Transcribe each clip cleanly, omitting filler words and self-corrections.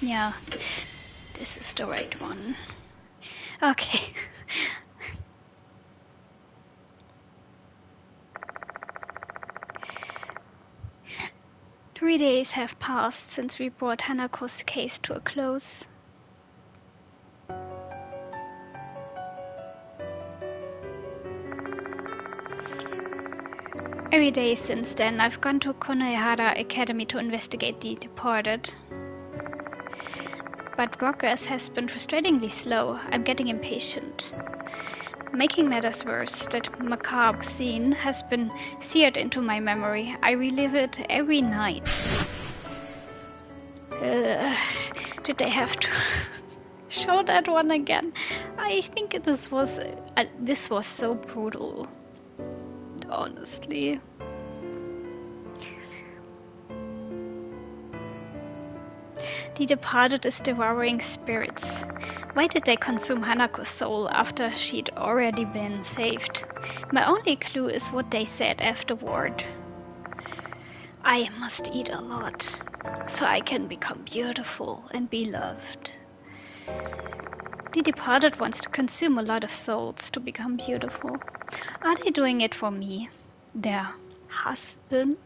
Yeah, this is the right one. Okay. 3 days have passed since we brought Hanako's case to a close. Every day since then, I've gone to Konohara Academy to investigate the departed. But progress has been frustratingly slow. I'm getting impatient. Making matters worse, that macabre scene has been seared into my memory. I relive it every night. Did they have to show that one again? I think this was so brutal. Honestly. The departed is devouring spirits. Why did they consume Hanako's soul after she'd already been saved? My only clue is what they said afterward. I must eat a lot, so I can become beautiful and beloved. The departed wants to consume a lot of souls to become beautiful. Are they doing it for me? Their husband?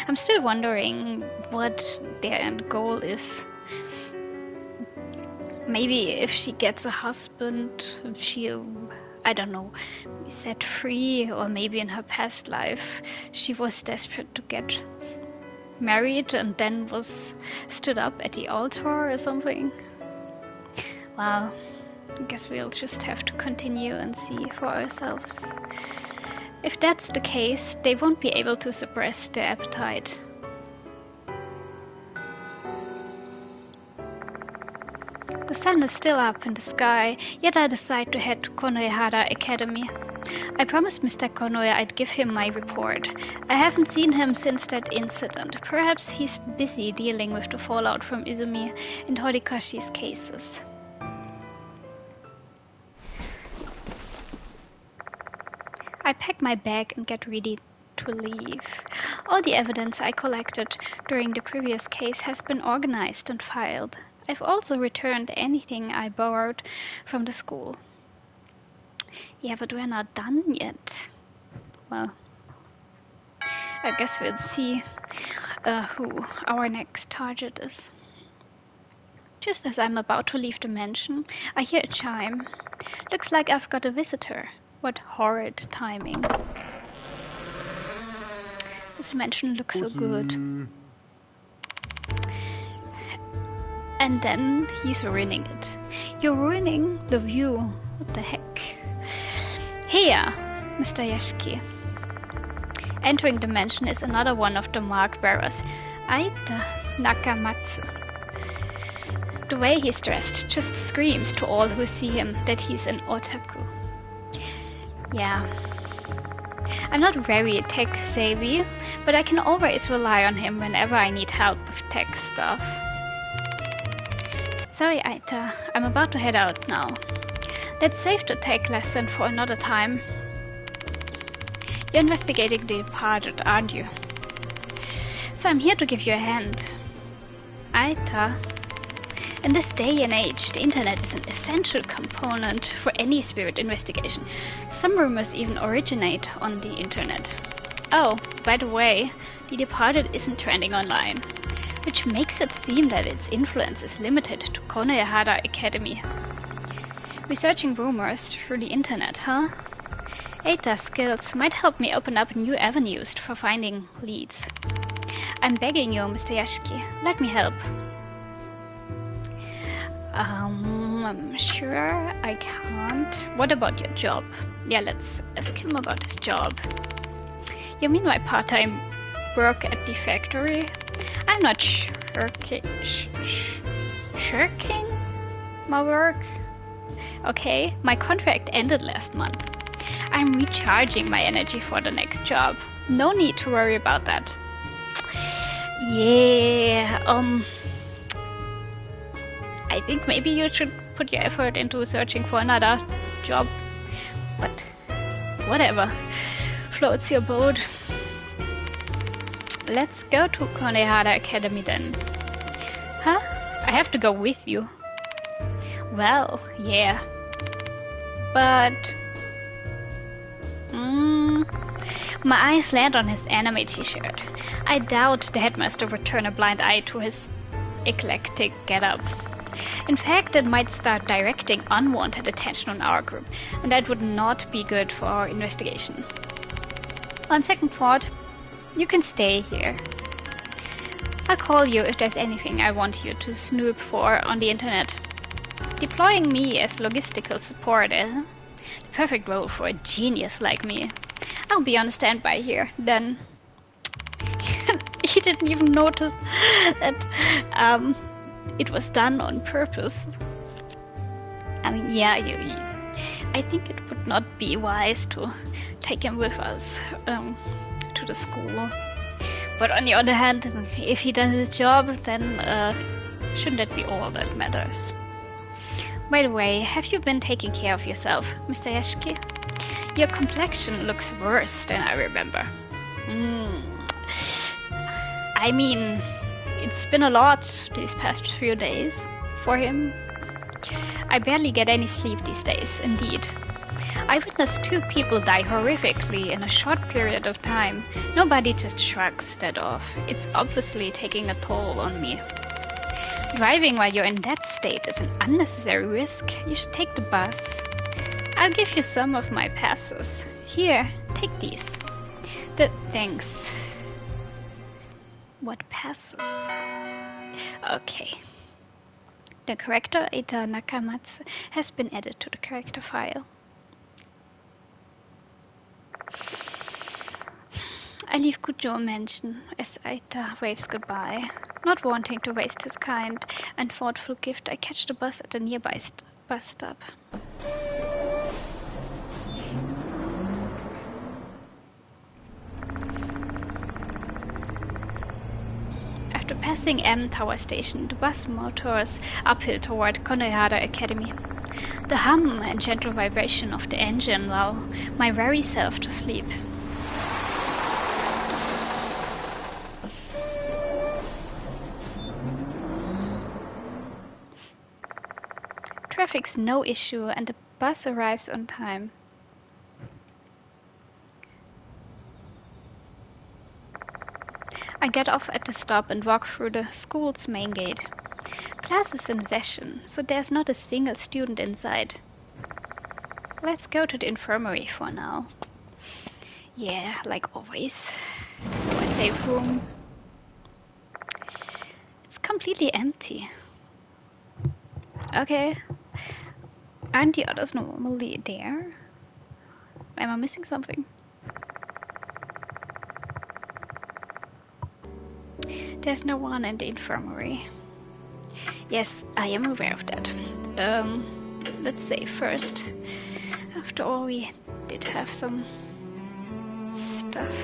I'm still wondering what their end goal is. Maybe if she gets a husband, she'll, I don't know, be set free, or maybe in her past life she was desperate to get married and then was stood up at the altar or something. Well, I guess we'll just have to continue and see for ourselves. If that's the case, they won't be able to suppress their appetite. The sun is still up in the sky, yet I decide to head to Konohara Academy. I promised Mr. Konoe I'd give him my report. I haven't seen him since that incident. Perhaps he's busy dealing with the fallout from Izumi and Horikoshi's cases. I pack my bag and get ready to leave. All the evidence I collected during the previous case has been organized and filed. I've also returned anything I borrowed from the school. Yeah, but we're not done yet. Well, I guess we'll see who our next target is. Just as I'm about to leave the mansion, I hear a chime. Looks like I've got a visitor. What horrid timing. This mansion looks so good. And then he's ruining it. You're ruining the view. What the heck? Here, Mr. Yashiki. Entering the mansion is another one of the mark bearers, Aita Nakamatsu. The way he's dressed just screams to all who see him that he's an otaku. Yeah. I'm not very tech savvy, but I can always rely on him whenever I need help with tech stuff. Sorry, Aita, I'm about to head out now. Let's save the tech lesson for another time. You're investigating the departed, aren't you? So I'm here to give you a hand. Aita. In this day and age, the internet is an essential component for any spirit investigation. Some rumors even originate on the internet. Oh, by the way, the departed isn't trending online, which makes it seem that its influence is limited to Konohara Academy. Researching rumors through the internet, huh? Eita's skills might help me open up new avenues for finding leads. I'm begging you, Mr. Yashiki, let me help. I'm sure I can't. What about your job? Yeah, let's ask him about his job. You mean my part-time work at the factory? I'm not shirking my work. Okay, my contract ended last month. I'm recharging my energy for the next job. No need to worry about that. Yeah, I think maybe you should put your effort into searching for another job. But whatever floats your boat. Let's go to Konehara Academy then. Huh? I have to go with you. Well, yeah. But... my eyes land on his anime t-shirt. I doubt the headmaster would turn a blind eye to his eclectic getup. In fact, it might start directing unwanted attention on our group, and that would not be good for our investigation. On second thought, you can stay here. I'll call you if there's anything I want you to snoop for on the internet. Deploying me as logistical support, eh? The perfect role for a genius like me. I'll be on standby here, then. He didn't even notice that it was done on purpose. I mean, yeah, I think it would not be wise to take him with us to the school. But on the other hand, if he does his job, then shouldn't that be all that matters? By the way, have you been taking care of yourself, Mr. Yashiki? Your complexion looks worse than I remember. I mean, it's been a lot these past few days for him. I barely get any sleep these days, indeed. I witnessed 2 people die horrifically in a short period of time. Nobody just shrugs that off. It's obviously taking a toll on me. Driving while you're in that state is an unnecessary risk. You should take the bus. I'll give you some of my passes. Here, take these. Thanks. What passes? Okay. The character Eita Nakamatsu has been added to the character file. I leave Kujo a mention as Eita waves goodbye. Not wanting to waste his kind and thoughtful gift, I catch the bus at a nearby bus stop. After passing M Tower Station, the bus motors uphill toward Konohara Academy. The hum and gentle vibration of the engine lull my very self to sleep. Traffic's no issue and the bus arrives on time. I get off at the stop and walk through the school's main gate. Class is in session, so there's not a single student inside. Let's go to the infirmary for now. Yeah, like always. My safe room. It's completely empty. Okay. Aren't the others normally there? Am I missing something? There's no one in the infirmary. Yes, I am aware of that. Let's say first. After all, we did have some stuff.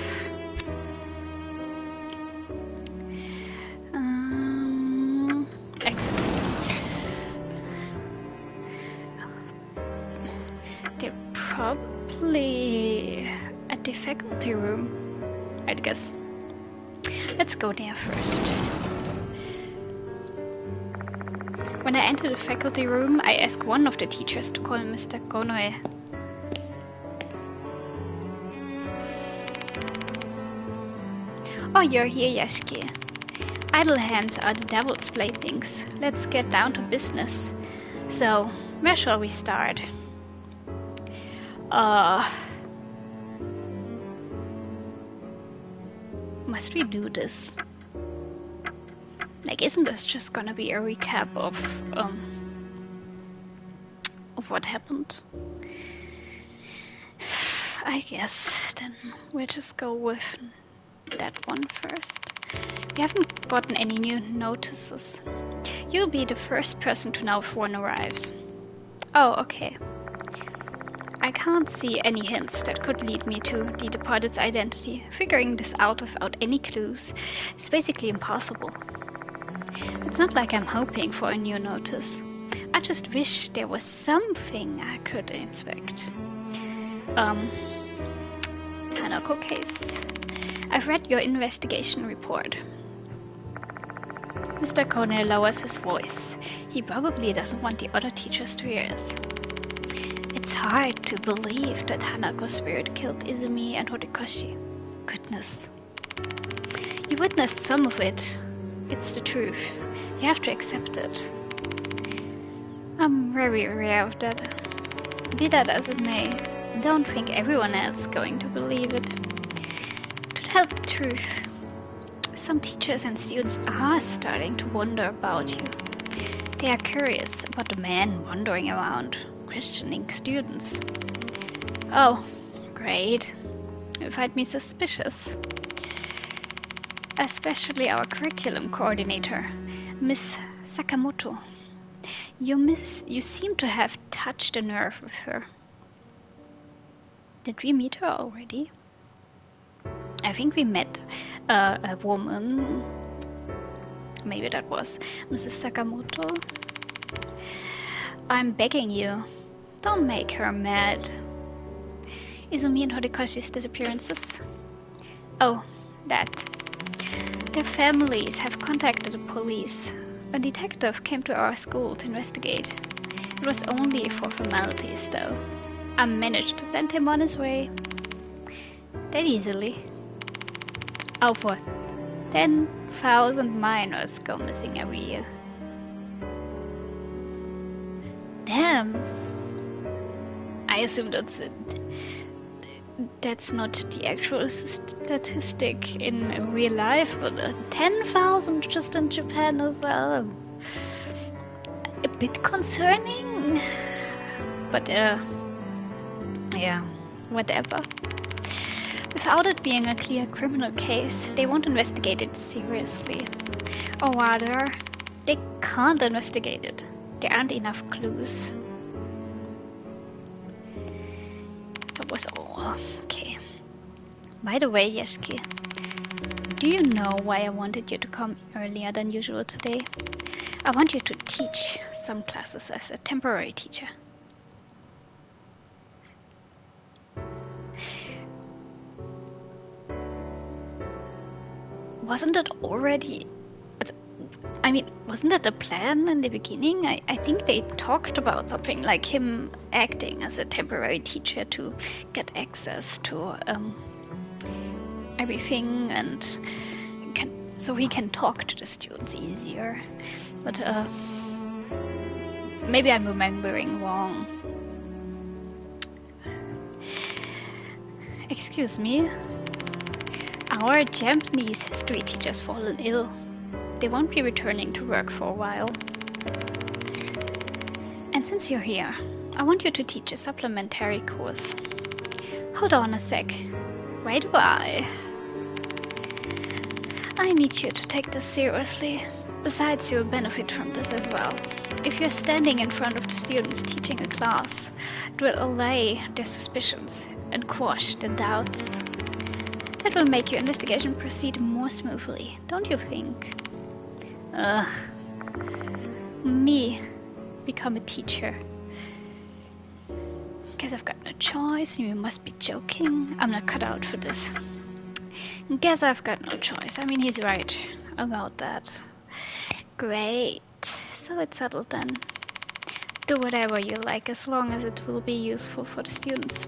Exit. They're probably at the faculty room, I'd guess. Let's go there first. When I enter the faculty room, I ask one of the teachers to call Mr. Konoe. Oh, you're here, Yashiki. Idle hands are the devil's playthings. Let's get down to business. So, where shall we start? Must we do this? Like, isn't this just gonna be a recap of what happened? I guess then we'll just go with that one first. We haven't gotten any new notices. You'll be the first person to know if one arrives. Oh, okay. I can't see any hints that could lead me to the departed's identity. Figuring this out without any clues is basically impossible. It's not like I'm hoping for a new notice. I just wish there was something I could inspect. Hanako case. I've read your investigation report. Mr. Cornell lowers his voice. He probably doesn't want the other teachers to hear this. It's hard to believe that Hanako's spirit killed Izumi and Horikoshi. Goodness. You witnessed some of it. It's the truth. You have to accept it. I'm very aware of that. Be that as it may, don't think everyone else is going to believe it. To tell the truth, some teachers and students are starting to wonder about you. They are curious about the man wandering around, questioning students. Oh, great. You find me suspicious. Especially our curriculum coordinator, Miss Sakamoto. You seem to have touched a nerve with her. Did we meet her already? I think we met a woman. Maybe that was Mrs. Sakamoto. I'm begging you, don't make her mad. Izumi and Horikoshi's disappearances? Oh, that. Their families have contacted the police. A detective came to our school to investigate. It was only for formalities, though. I managed to send him on his way. That easily. Over 10,000 minors go missing every year. Damn. I assume that's not the actual statistic in real life, but 10,000 just in Japan is a bit concerning. But yeah, whatever. Without it being a clear criminal case, they won't investigate it seriously. Or rather, they can't investigate it. There aren't enough clues. That was all. Okay. By the way, Yeshiki, do you know why I wanted you to come earlier than usual today? I want you to teach some classes as a temporary teacher. Wasn't it already... I mean, wasn't that the plan in the beginning? I think they talked about something like him acting as a temporary teacher to get access to everything and so he can talk to the students easier. But maybe I'm remembering wrong. Excuse me. Our Japanese history teacher's fallen ill. They won't be returning to work for a while. And since you're here, I want you to teach a supplementary course. Hold on a sec. Why do I need you to take this seriously. Besides, you'll benefit from this as well. If you're standing in front of the students teaching a class, it will allay their suspicions and quash their doubts. That will make your investigation proceed more smoothly, don't you think? Me become a teacher. Guess I've got no choice. You must be joking. I'm not cut out for this. Guess I've got no choice. I mean, he's right about that. Great. So it's settled then. Do whatever you like as long as it will be useful for the students.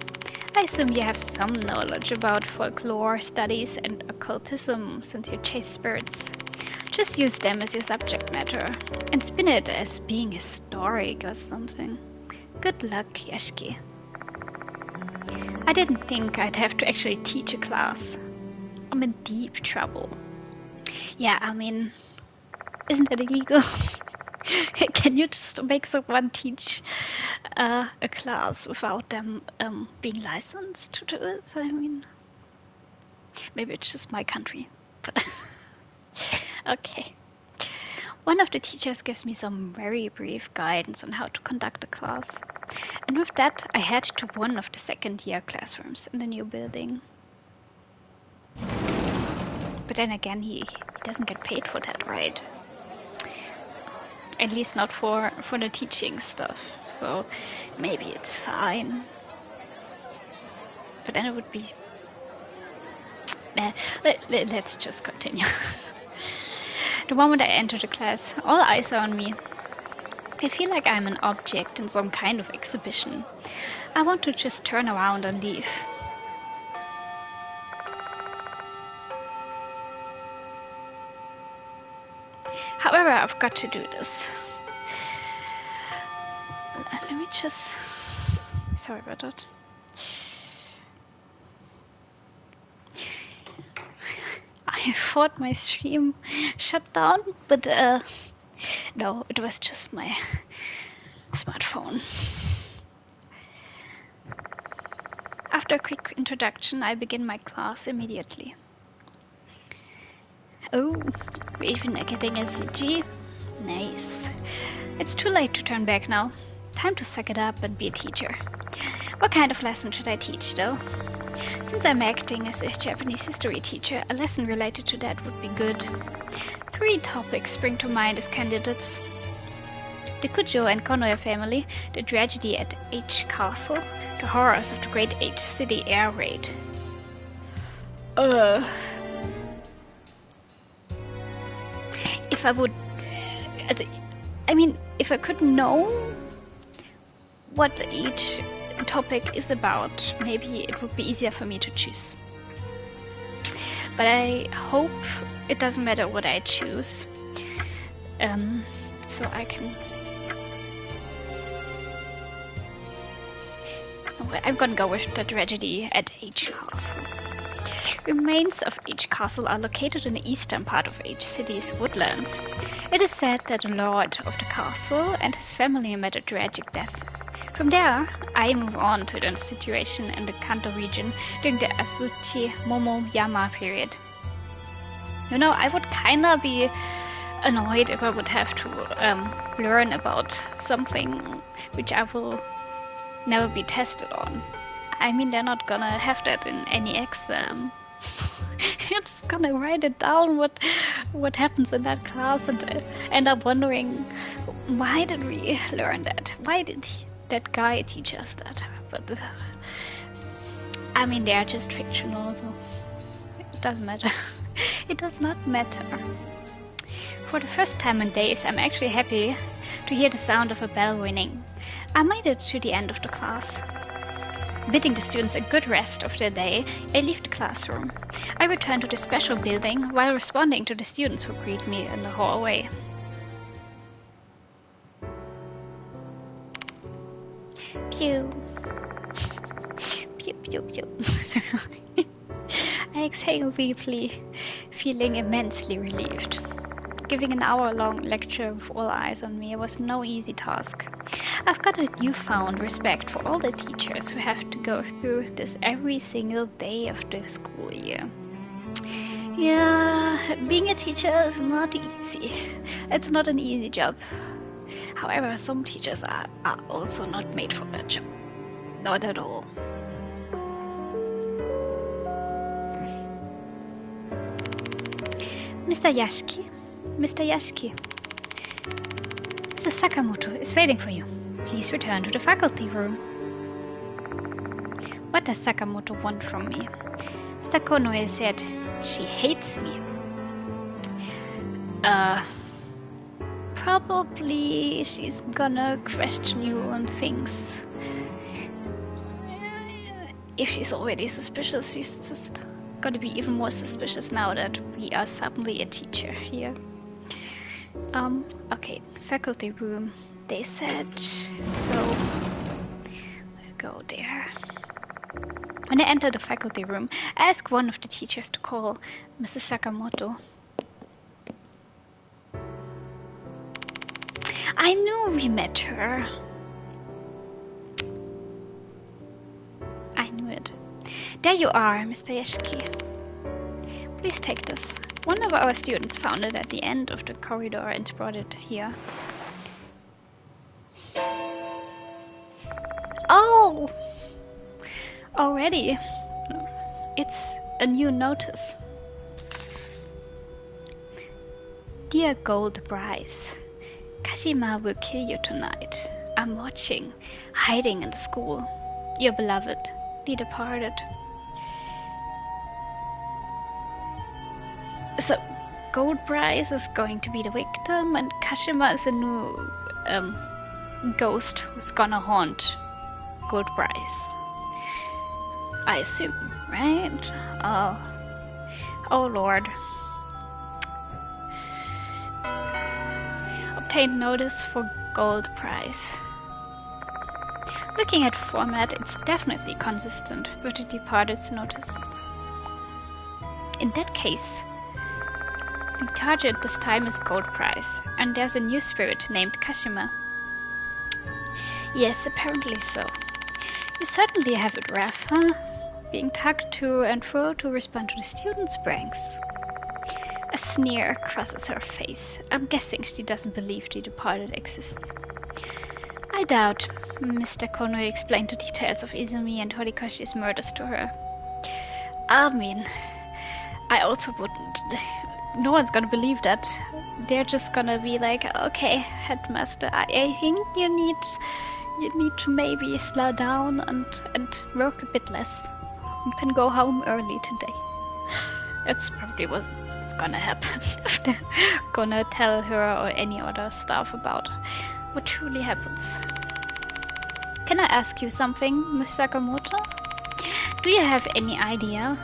I assume you have some knowledge about folklore studies and occultism since you chase spirits. Just use them as your subject matter and spin it as being historic or something. Good luck, Yashiki. I didn't think I'd have to actually teach a class. I'm in deep trouble. Yeah, I mean, isn't it illegal? Can you just make someone teach a class without them being licensed to do it? I mean, maybe it's just my country. But okay. One of the teachers gives me some very brief guidance on how to conduct a class. And with that, I head to one of the second-year classrooms in the new building. But then again, he doesn't get paid for that, right? At least not for the teaching stuff. So maybe it's fine. But then it would be Let's just continue. The moment I enter the class, all eyes are on me. I feel like I'm an object in some kind of exhibition. I want to just turn around and leave. However, I've got to do this. Let me just... Sorry about that. I thought my stream shut down, but no, it was just my smartphone. After a quick introduction, I begin my class immediately. Oh, we're even getting a CG. Nice. It's too late to turn back now. Time to suck it up and be a teacher. What kind of lesson should I teach, though? Since I'm acting as a Japanese history teacher, a lesson related to that would be good. 3 topics spring to mind as candidates. The Kujo and Konoe family, the tragedy at H Castle, the horrors of the Great H City air raid. If I would... I mean, if I could know what each topic is about, maybe it would be easier for me to choose. But I hope it doesn't matter what I choose. So I can... I'm gonna go with the tragedy at H Castle. Remains of H Castle are located in the eastern part of H City's woodlands. It is said that the lord of the castle and his family met a tragic death. From there, I move on to the situation in the Kanto region during the Azuchi Momoyama period. You know, I would kinda be annoyed if I would have to learn about something which I will never be tested on. I mean, they're not gonna have that in any exam. You're just gonna write it down what happens in that class and end up wondering, why did we learn that? Why did that guy teach us that? But I mean, they are just fictional, so it doesn't matter. It does not matter. For the first time in days, I'm actually happy to hear the sound of a bell ringing. I made it to the end of the class. Bidding the students a good rest of their day, I leave the classroom. I return to the special building while responding to the students who greet me in the hallway. Pew. Pew, pew, pew. I exhale deeply, feeling immensely relieved. Giving an hour-long lecture with all eyes on me was no easy task. I've got a newfound respect for all the teachers who have to go through this every single day of the school year. Yeah, being a teacher is not easy. It's not an easy job. However, some teachers are also not made for that job. Not at all. Mr. Yashiki. Mr. Yashiki. Mrs. Sakamoto is waiting for you. Please return to the faculty room. What does Sakamoto want from me? Mr. Konoe said she hates me. Probably she's gonna question you on things. If she's already suspicious, she's just gonna be even more suspicious now that we are suddenly a teacher here. Okay, faculty room. They said, so we'll go there. When I enter the faculty room, I ask one of the teachers to call Mrs. Sakamoto. I knew we met her. I knew it. There you are, Mr. Yashiki. Please take this. One of our students found it at the end of the corridor and brought it here. Oh! Already. It's a new notice. Dear Gold Bryce, Kashima will kill you tonight. I'm watching, hiding in the school. Your beloved, the departed. Gold Prize is going to be the victim, and Kashima is a new ghost who's gonna haunt Gold Prize. I assume, right? Oh Lord. Obtained notice for Gold Prize. Looking at format, it's definitely consistent with the departed's notices. In that case, the target this time is Gold Prize, and there's a new spirit named Kashima. Yes, apparently so. You certainly have it rough, huh? Being tugged to and fro to respond to the students' pranks. A sneer crosses her face. I'm guessing she doesn't believe the departed exists. I doubt Mr. Kono explained the details of Izumi and Horikoshi's murders to her. I mean, I also wouldn't. No one's gonna believe that. They're just gonna be like, okay, headmaster, I think you need to maybe slow down and work a bit less. You can go home early today. That's probably what's gonna happen if they're gonna tell her or any other stuff about what truly happens. Can I ask you something, Miss Sakamoto? Do you have any idea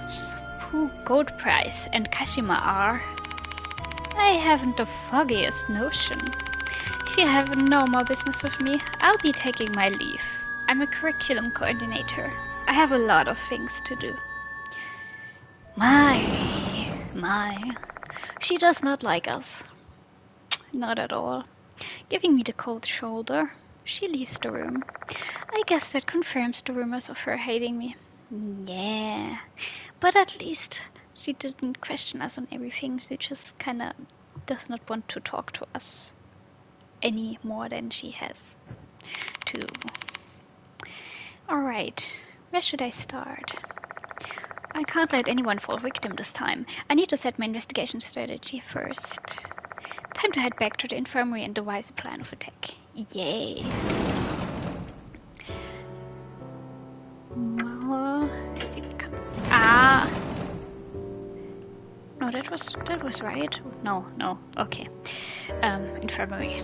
who Gold Prize and Kashima are? I haven't the foggiest notion. If you have no more business with me, I'll be taking my leave. I'm a curriculum coordinator. I have a lot of things to do. My. She does not like us. Not at all. Giving me the cold shoulder, she leaves the room. I guess that confirms the rumors of her hating me. Yeah, but at least she didn't question us on everything. She just kinda does not want to talk to us any more than she has to. Alright, where should I start? I can't let anyone fall victim this time. I need to set my investigation strategy first. Time to head back to the infirmary and devise a plan of attack. Yay! Ah! No, that was right. No. Okay. Infirmary.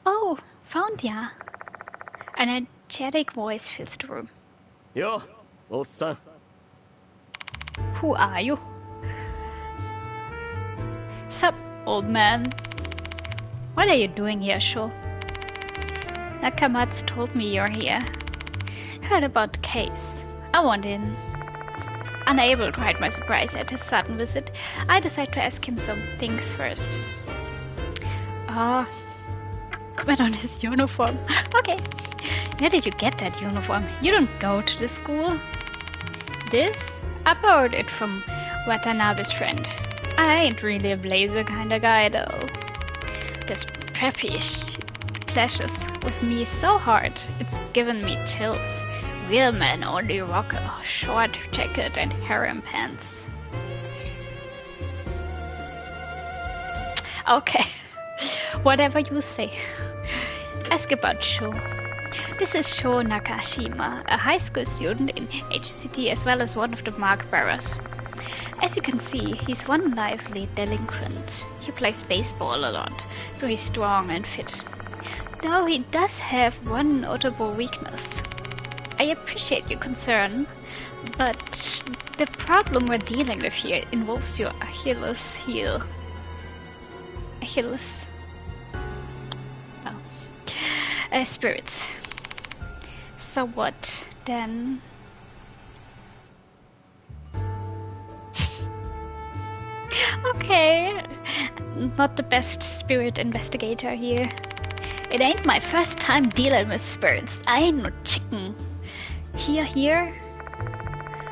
Oh, found ya. An energetic voice fills the room. Yo, Ossan. Who are you? Sup, old man? What are you doing here, Sho? Nakamatsu told me you're here. Heard about the case. I want in. Unable to hide my surprise at his sudden visit, I decide to ask him some things first. Comment on his uniform. Okay. Where did you get that uniform? You don't go to the school. This? I borrowed it from Watanabe's friend. I ain't really a blazer kind of guy though. This preppy clashes with me so hard, it's given me chills. Real men only rock a short jacket and harem pants. Okay, whatever you say. Ask about Sho. This is Sho Nakashima, a high school student in H-City as well as one of the mark bearers. As you can see, he's one lively delinquent. He plays baseball a lot, so he's strong and fit. Though he does have one notable weakness. I appreciate your concern, but the problem we're dealing with here involves your Achilles heel. Achilles? Oh. Spirits. So what, then? Okay, not the best spirit investigator here. It ain't my first time dealing with spirits. I ain't no chicken. Here.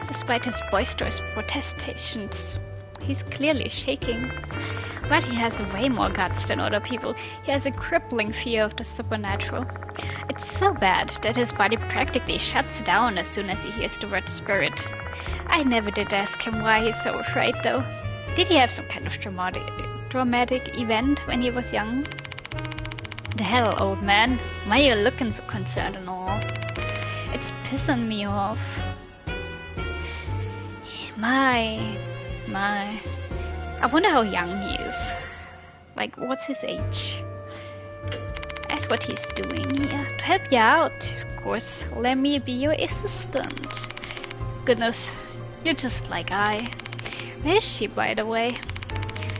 Despite his boisterous protestations, he's clearly shaking. But he has way more guts than other people. He has a crippling fear of the supernatural. It's so bad that his body practically shuts down as soon as he hears the word spirit. I never did ask him why he's so afraid though. Did he have some kind of traumatic event when he was young? The hell, old man? Why are you looking so concerned and all? It's pissing me off. My. I wonder how young he is. Like, what's his age? That's what he's doing here. To help you out, of course. Let me be your assistant. Goodness, you're just like I. Where is she, by the way?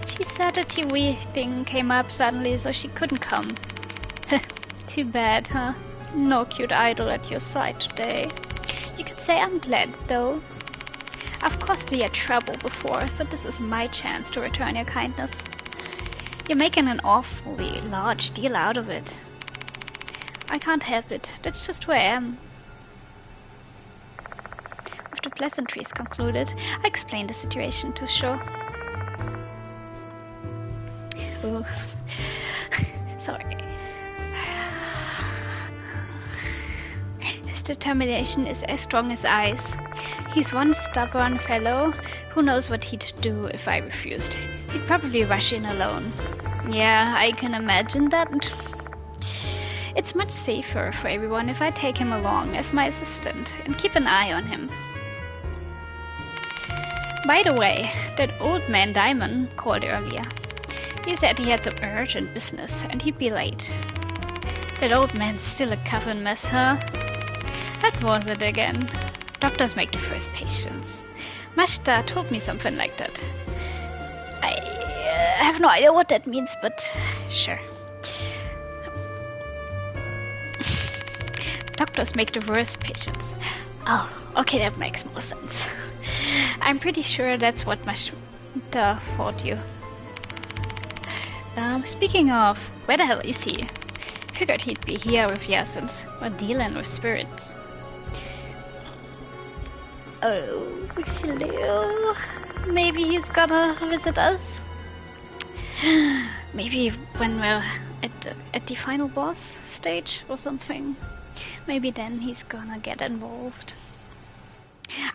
She said a TV thing came up suddenly, so she couldn't come. Too bad, huh? No cute idol at your side today. You could say I'm glad, though. I've caused you trouble before, so this is my chance to return your kindness. You're making an awfully large deal out of it. I can't help it. That's just who I am. After pleasantries concluded, I explained the situation to Sho. Oh, sorry. His determination is as strong as ice. He's one stubborn fellow who knows what he'd do if I refused. He'd probably rush in alone. Yeah, I can imagine that. It's much safer for everyone if I take him along as my assistant and keep an eye on him. By the way, that old man Diamond called earlier. He said he had some urgent business and he'd be late. That old man's still a coven mess, huh? That was it again. Doctors make the first patients. Mashta told me something like that. I have no idea what that means, but sure. Doctors make the worst patients. Oh, okay, that makes more sense. I'm pretty sure that's what Mashta thought you. Speaking of, where the hell is he? Figured he'd be here with Yasins, or dealing with spirits. Oh, hello. Maybe he's gonna visit us? Maybe when we're at the final boss stage or something. Maybe then he's gonna get involved.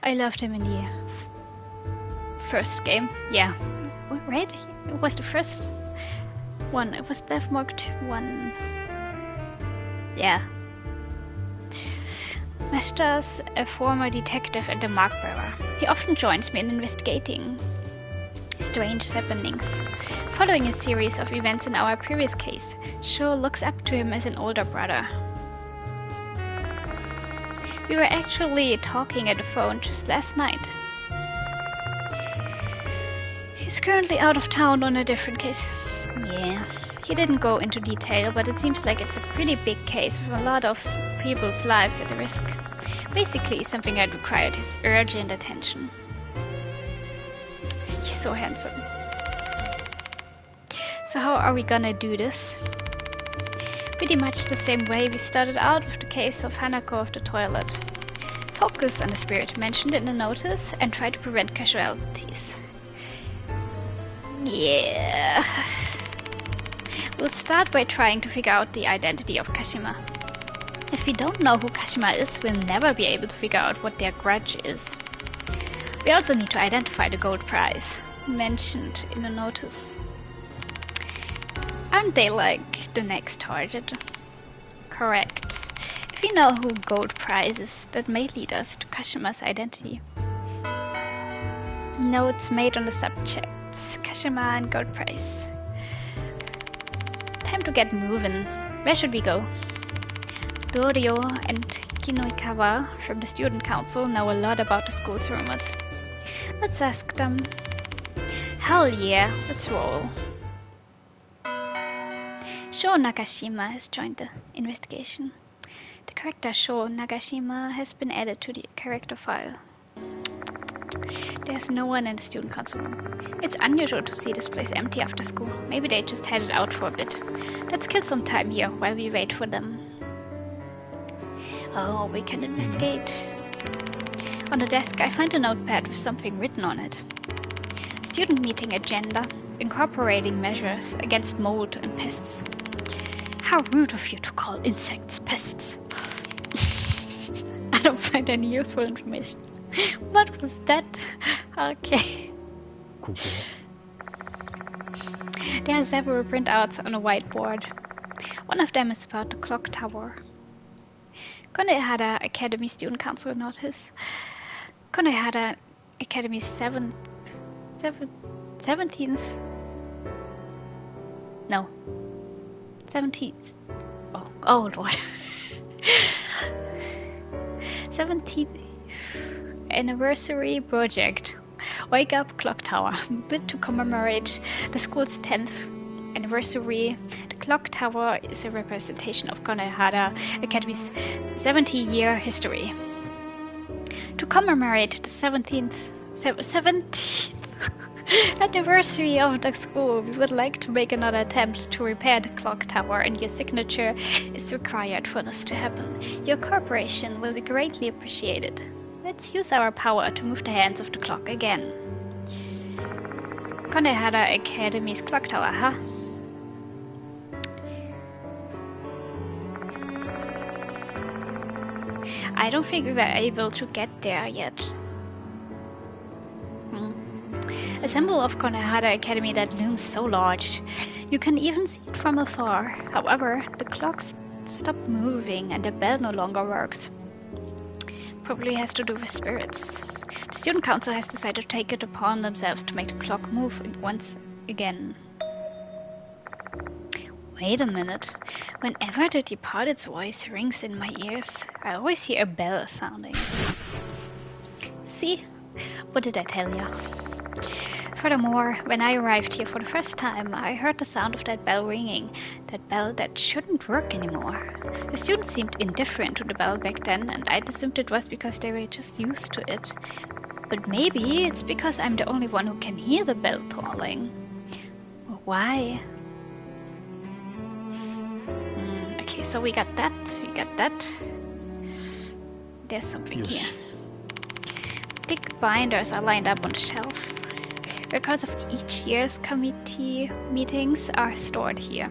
I loved him in the first game. Yeah. Right? It was the first one. It was Death Marked 1. Yeah. Mashta's a former detective and a mark bearer. He often joins me in investigating strange happenings. Following a series of events in our previous case, Sho looks up to him as an older brother. We were actually talking at the phone just last night. He's currently out of town on a different case. Yeah, he didn't go into detail, but it seems like it's a pretty big case with a lot of people's lives at risk. Basically, something that required his urgent attention. He's so handsome. So how are we gonna do this? Pretty much the same way we started out with the case of Hanako of the toilet. Focus on the spirit mentioned in the notice and try to prevent casualties. Yeah. We'll start by trying to figure out the identity of Kashima. If we don't know who Kashima is, we'll never be able to figure out what their grudge is. We also need to identify the gold prize mentioned in the notice. Aren't they like the next target? Correct. If we know who gold prize is, that may lead us to Kashima's identity. Notes made on the subjects. Kashima and gold prize. Time to get moving. Where should we go? Dorio and Kinoikawa from the student council know a lot about the school's rumors. Let's ask them. Hell yeah, let's roll. Sho Nagashima has joined the investigation. The character Sho Nagashima has been added to the character file. There's no one in the student council room. It's unusual to see this place empty after school. Maybe they just headed out for a bit. Let's kill some time here while we wait for them. Oh, we can investigate. On the desk, I find a notepad with something written on it. Student meeting agenda, incorporating measures against mold and pests. How rude of you to call insects pests. I don't find any useful information. What was that? Okay. There are several printouts on a whiteboard. One of them is about the clock tower. Konohara Academy Student Council notice. Konohara Academy 17th. No. 17th. Oh Lord. 17th anniversary project. Wake Up Clock Tower. Built to commemorate the school's 10th anniversary. The clock tower is a representation of Konohara Academy's 70-year history. To commemorate the 17th anniversary of the school, we would like to make another attempt to repair the clock tower, and your signature is required for this to happen. Your cooperation will be greatly appreciated. Let's use our power to move the hands of the clock again. Konohara Academy's clock tower, huh? I don't think we were able to get there yet. A symbol of Konohara Academy that looms so large. You can even see it from afar. However, the clock stopped moving and the bell no longer works. Probably has to do with spirits. The student council has decided to take it upon themselves to make the clock move once again. Wait a minute. Whenever the departed's voice rings in my ears, I always hear a bell sounding. See? What did I tell you? Furthermore, when I arrived here for the first time, I heard the sound of that bell ringing. That bell that shouldn't work anymore. The students seemed indifferent to the bell back then, and I assumed it was because they were just used to it. But maybe it's because I'm the only one who can hear the bell tolling. Why? Okay, so we got that. There's something here. Thick binders are lined up on the shelf. Records of each year's committee meetings are stored here.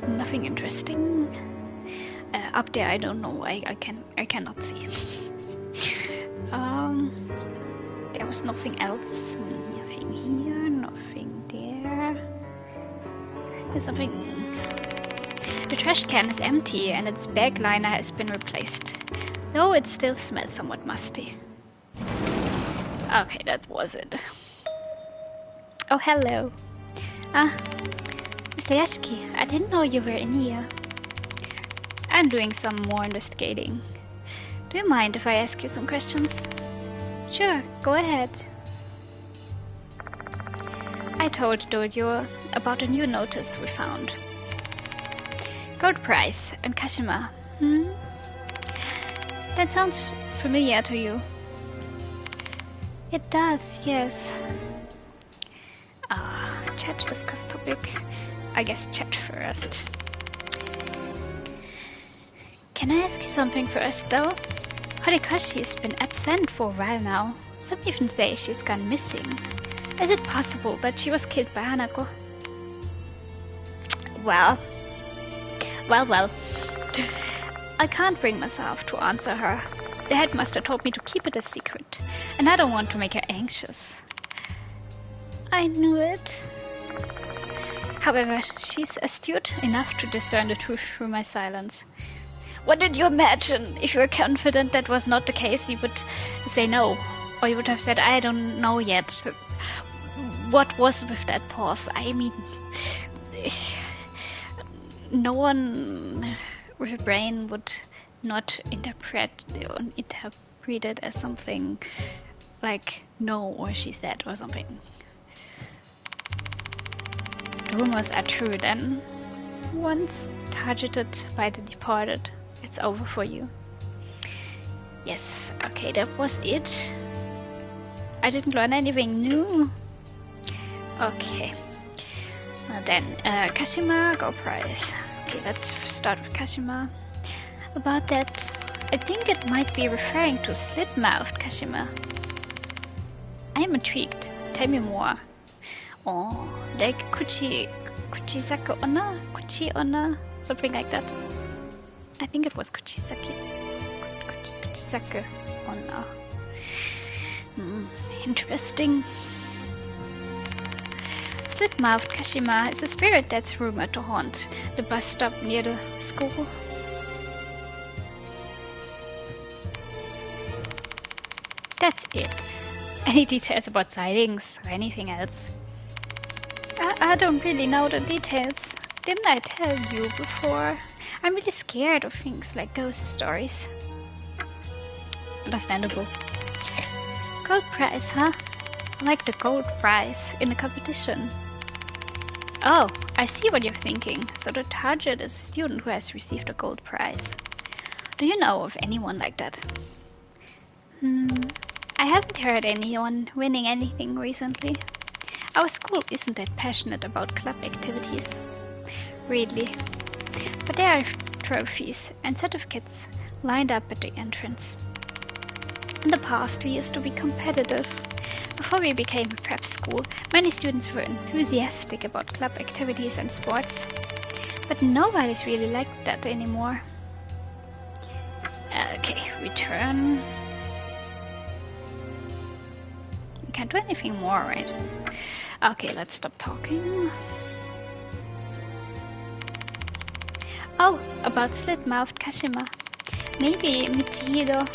Nothing interesting. Up there, I don't know. I cannot see. There was nothing else. Nothing here. Nothing there. There's something. The trash can is empty and its bag liner has been replaced, though it still smells somewhat musty. Okay, that was it. Oh, hello. Mr. Yashiki, I didn't know you were in here. I'm doing some more investigating. Do you mind if I ask you some questions? Sure, go ahead. I told Dojo about a new notice we found. Gold price and Kashima. That sounds familiar to you. It does, yes. Chat, discuss topic. I guess chat first. Can I ask you something first, though? Horikoshi's been absent for a while now. Some even say she's gone missing. Is it possible that she was killed by Hanako? Well. I can't bring myself to answer her. The headmaster told me to keep it a secret, and I don't want to make her anxious. I knew it. However, she's astute enough to discern the truth through my silence. What did you imagine? If you were confident that was not the case, you would say no. Or you would have said, I don't know yet. What was with that pause? I mean, no one with a brain would not interpret it as something like no, or she's dead, or something. Rumors are true then. Once targeted by the departed, it's over for you. Yes, okay, that was it. I didn't learn anything new. Okay. Now then, Kashima, go prize. Okay, let's start with Kashima. About that, I think it might be referring to slit-mouthed Kashima. I am intrigued. Tell me more. Oh, like Kuchisake Onna? Kuchi Onna? Something like that. I think it was Kuchisake. Kuchisake Onna. Interesting. Slit-mouthed Kashima is a spirit that's rumored to haunt the bus stop near the school. That's it. Any details about sightings or anything else? I don't really know the details. Didn't I tell you before? I'm really scared of things like ghost stories. Understandable. Gold prize, huh? Like the gold prize in a competition. Oh, I see what you're thinking. So the target is a student who has received a gold prize. Do you know of anyone like that? I haven't heard anyone winning anything recently. Our school isn't that passionate about club activities. Really. But there are trophies and certificates lined up at the entrance. In the past, we used to be competitive. Before we became a prep school, many students were enthusiastic about club activities and sports. But nobody's really like that anymore. Okay, return. We can't do anything more, right? Okay, let's stop talking. Oh, about slit-mouthed Kashima. Maybe Michihido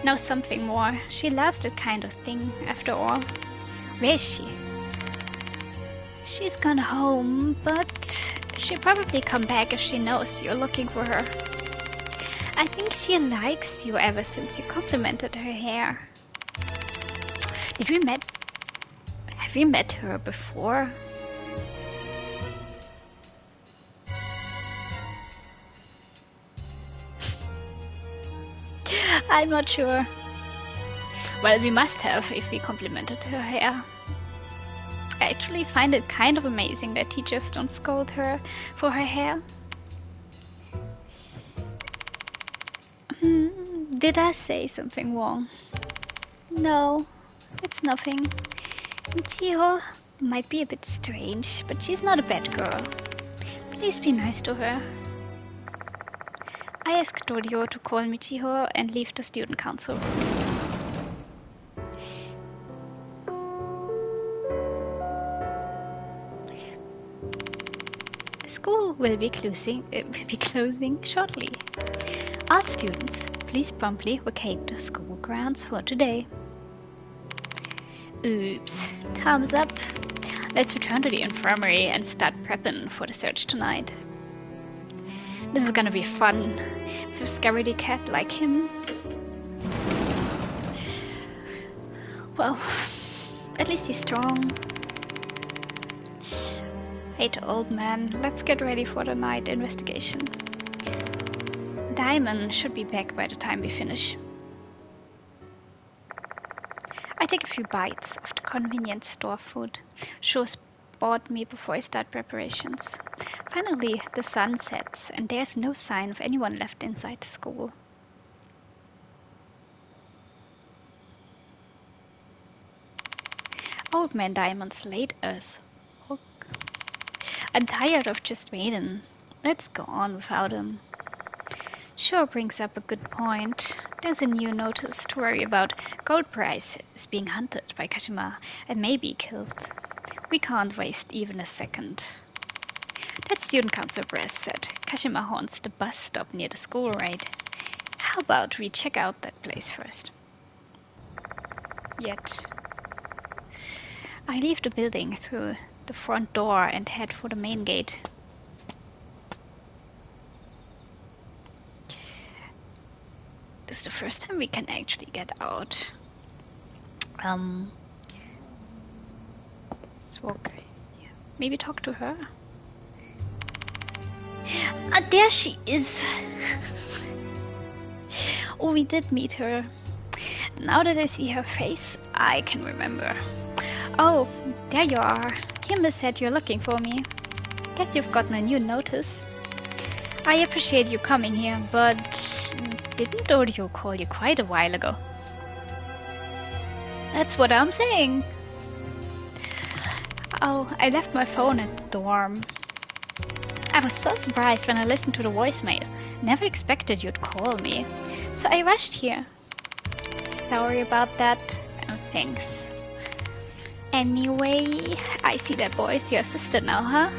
knows something more. She loves that kind of thing, after all. Where is she? She's gone home, but she'll probably come back if she knows you're looking for her. I think she likes you ever since you complimented her hair. Have we met her before? I'm not sure. Well, we must have if we complimented her hair. I actually find it kind of amazing that teachers don't scold her for her hair. Did I say something wrong? No, it's nothing. Michiho might be a bit strange, but she's not a bad girl. Please be nice to her. I asked Dorio to call Michiho and leave the student council. The school will be closing shortly. All students, please promptly vacate the school grounds for today. Oops, time's up. Let's return to the infirmary and start prepping for the search tonight. This is gonna be fun with a scaredy cat like him. Well, at least he's strong. Hey, old man, let's get ready for the night investigation. Diamond should be back by the time we finish. I take a few bites of the convenience store food Shos bought me before I start preparations. Finally, the sun sets and there's no sign of anyone left inside the school. Old Man Diamond's late as. Oh. I'm tired of just waiting. Let's go on without him. Sure brings up a good point. There's a new notice to worry about. Gold prize is being hunted by Kashima and may be killed. We can't waste even a second. That student council press said Kashima haunts the bus stop near the school, right? How about we check out that place first? Yet. I leave the building through the front door and head for the main gate. This is the first time we can actually get out. Let's walk. Yeah. Maybe talk to her. Ah, there she is. Oh, we did meet her. Now that I see her face, I can remember. Oh, there you are. Kimber said you're looking for me. Guess you've gotten a new notice. I appreciate you coming here, but didn't Dorio call you quite a while ago? That's what I'm saying. Oh, I left my phone at the dorm. I was so surprised when I listened to the voicemail. Never expected you'd call me. So I rushed here. Sorry about that, and thanks. Anyway, I see that boy's your sister now, huh?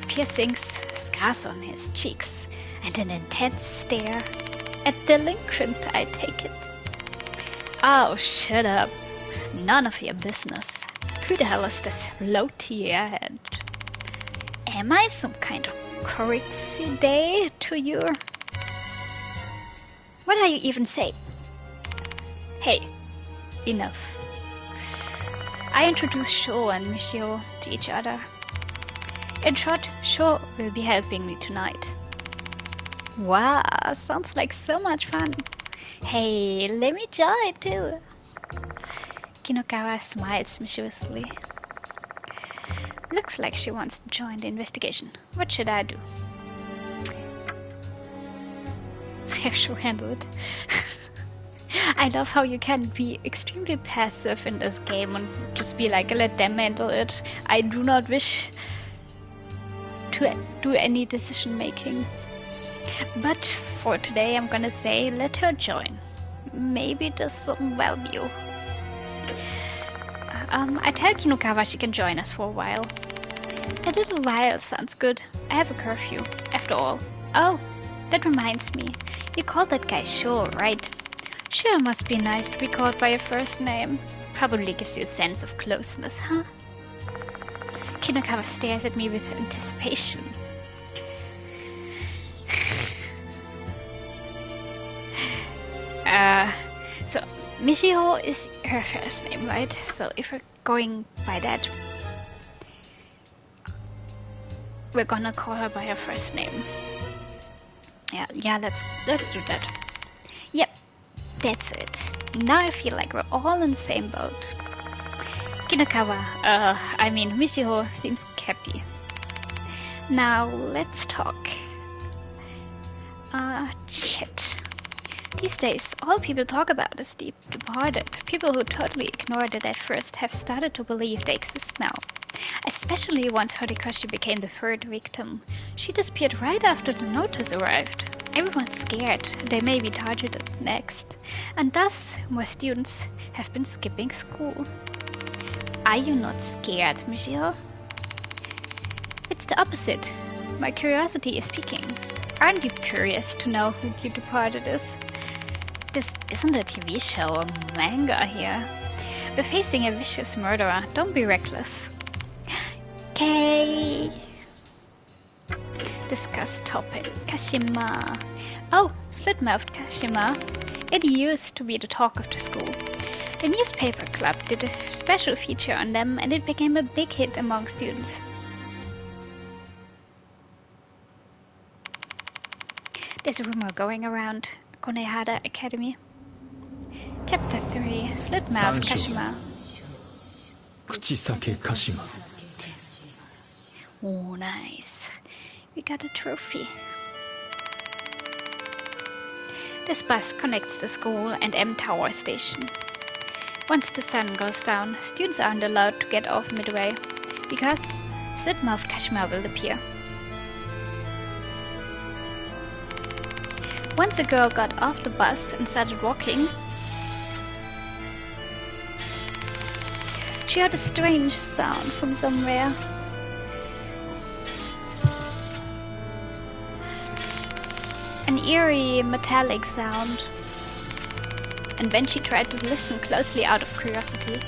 Piercings, scars on his cheeks, and an intense stare. A delinquent, I take it. Oh, shut up. None of your business. Who the hell is this floaty head? Am I some kind of currency day to you? What are you even saying? Hey, enough. I introduced Sho and Michio to each other. In short, Sho will be helping me tonight. Wow, sounds like so much fun. Hey, let me join too. Kinokawa smiles mischievously. Looks like she wants to join the investigation. What should I do? Have Sho handle it. I love how you can be extremely passive in this game and just be like, let them handle it. I do not wish to do any decision making. But for today I'm gonna say let her join. Maybe there's some value. I tell Kinokawa she can join us for a while. A little while sounds good. I have a curfew, after all. Oh, that reminds me. You called that guy Sho, right? Sure must be nice to be called by your first name. Probably gives you a sense of closeness, huh? Kinokawa stares at me with anticipation. So Michio is her first name, right? So if we're going by that, we're gonna call her by her first name. Yeah, let's do that. Yep, that's it. Now I feel like we're all in the same boat. Kinokawa, Michio seems happy. Now let's talk. Shit. These days, all people talk about is the departed. People who totally ignored it at first have started to believe they exist now. Especially once Horikoshi became the third victim. She disappeared right after the notice arrived. Everyone's scared they may be targeted next, and thus more students have been skipping school. Are you not scared, Michio? It's the opposite. My curiosity is speaking. Aren't you curious to know who the departed is? This isn't a TV show or manga here. We're facing a vicious murderer. Don't be reckless. Okay. Discuss topic. Kashima. Oh, slit-mouthed Kashima. It used to be the talk of the school. The newspaper club did a special feature on them and it became a big hit among students. There's a rumor going around Konehara Academy. Chapter 3. Slit-mouthed Kashima. Kuchisake Kashima. Oh, nice. We got a trophy. This bus connects the school and M Tower station. Once the sun goes down, students aren't allowed to get off midway, because slit-mouthed Kashima will appear. Once a girl got off the bus and started walking, she heard a strange sound from somewhere. An eerie metallic sound. And when she tried to listen closely out of curiosity,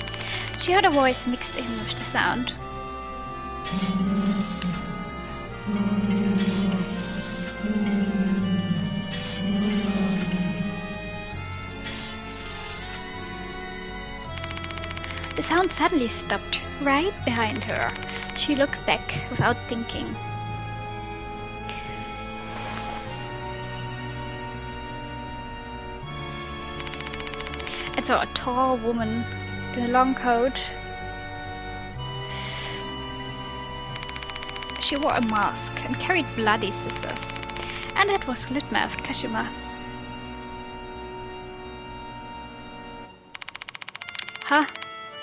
she heard a voice mixed in with the sound. The sound suddenly stopped right behind her. She looked back without thinking. I saw a tall woman in a long coat. She wore a mask and carried bloody scissors. And that was slit-mouthed Kashima. Huh?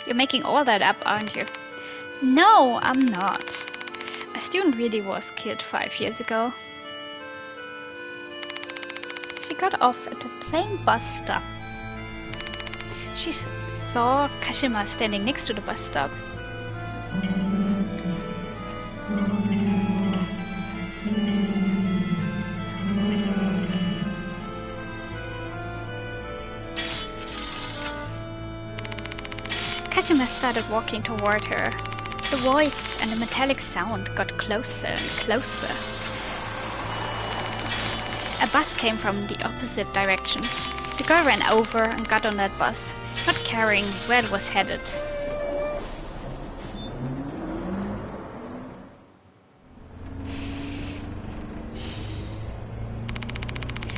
You're making all that up, aren't you? No, I'm not. A student really was killed 5 years ago. She got off at the same bus stop. She saw Kashima standing next to the bus stop. Kashima started walking toward her. The voice and the metallic sound got closer and closer. A bus came from the opposite direction. The girl ran over and got on that bus, not caring where it was headed.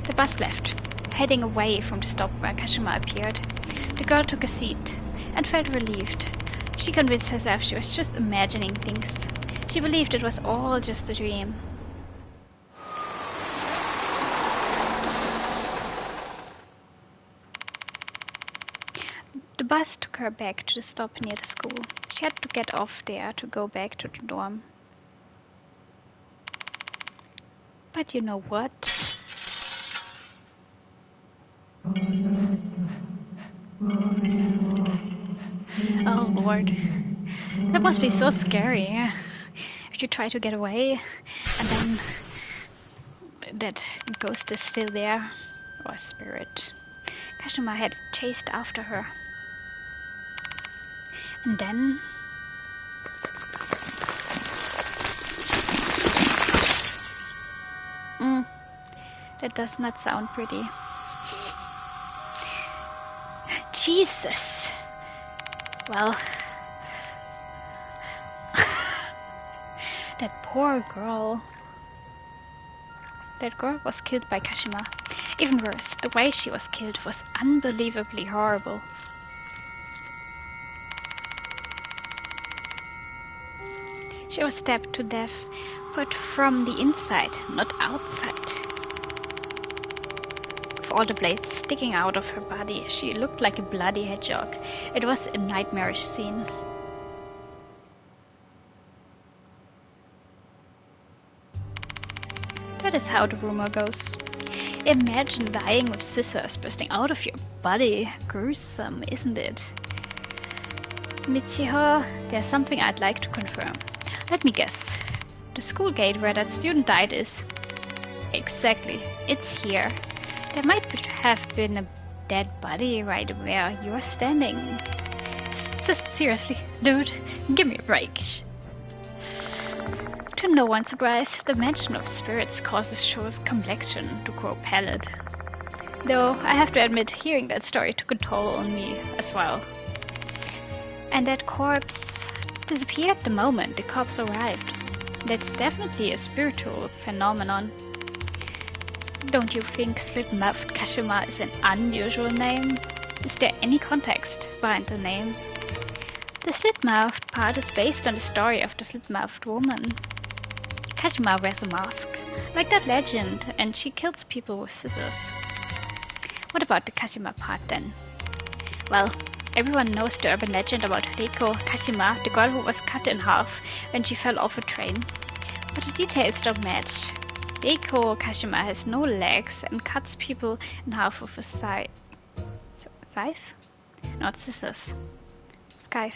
The bus left, heading away from the stop where Kashima appeared. The girl took a seat and felt relieved. She convinced herself she was just imagining things. She believed it was all just a dream. The bus took her back to the stop near the school. She had to get off there to go back to the dorm. But you know what? Oh Lord, that must be so scary. If you try to get away and then that ghost is still there, or spirit. Kashima had chased after her. And then that does not sound pretty. Jesus! Well, that poor girl. That girl was killed by Kashima. Even worse, the way she was killed was unbelievably horrible. She was stabbed to death, but from the inside, not outside. With all the blades sticking out of her body, she looked like a bloody hedgehog. It was a nightmarish scene. That is how the rumor goes. Imagine dying with scissors bursting out of your body. Gruesome, isn't it? Michiho, there's something I'd like to confirm. Let me guess. The school gate where that student died is... Exactly, it's here. There might have been a dead body right where you're standing. Seriously, dude, give me a break. To no one's surprise, the mention of spirits causes Sho's complexion to grow pallid. Though, I have to admit, hearing that story took a toll on me as well. And that corpse disappeared the moment the cops arrived. That's definitely a spiritual phenomenon. Don't you think Slit-Mouthed Kashima is an unusual name? Is there any context behind the name? The slit-mouthed part is based on the story of the slit-mouthed woman. Kashima wears a mask, like that legend, and she kills people with scissors. What about the Kashima part then? Well, everyone knows the urban legend about Reiko Kashima, the girl who was cut in half when she fell off a train. But the details don't match. Reiko Kashima has no legs and cuts people in half with a scythe? Not scissors. Scythe.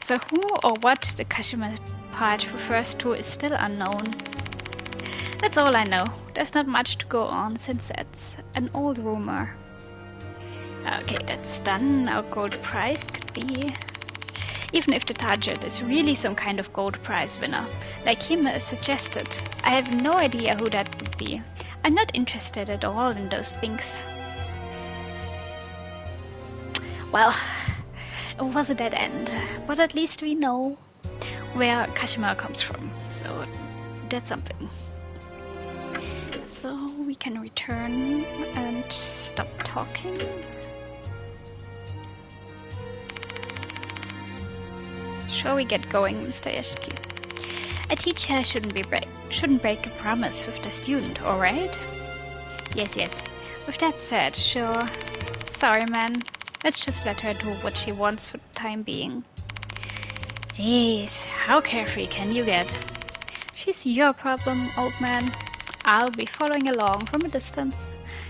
So who or what the Kashima part refers to is still unknown. That's all I know. There's not much to go on since that's an old rumor. Okay, that's done. Our gold prize could be... Even if the target is really some kind of gold prize winner, like him suggested, I have no idea who that would be. I'm not interested at all in those things. Well, it was a dead end, but at least we know where Kashima comes from, so that's something. So we can return and stop talking. Shall we get going, Mr. Yashiki? A teacher shouldn't break a promise with the student, alright? Yes. With that said, sure. Sorry, man. Let's just let her do what she wants for the time being. Jeez, how carefree can you get? She's your problem, old man. I'll be following along from a distance.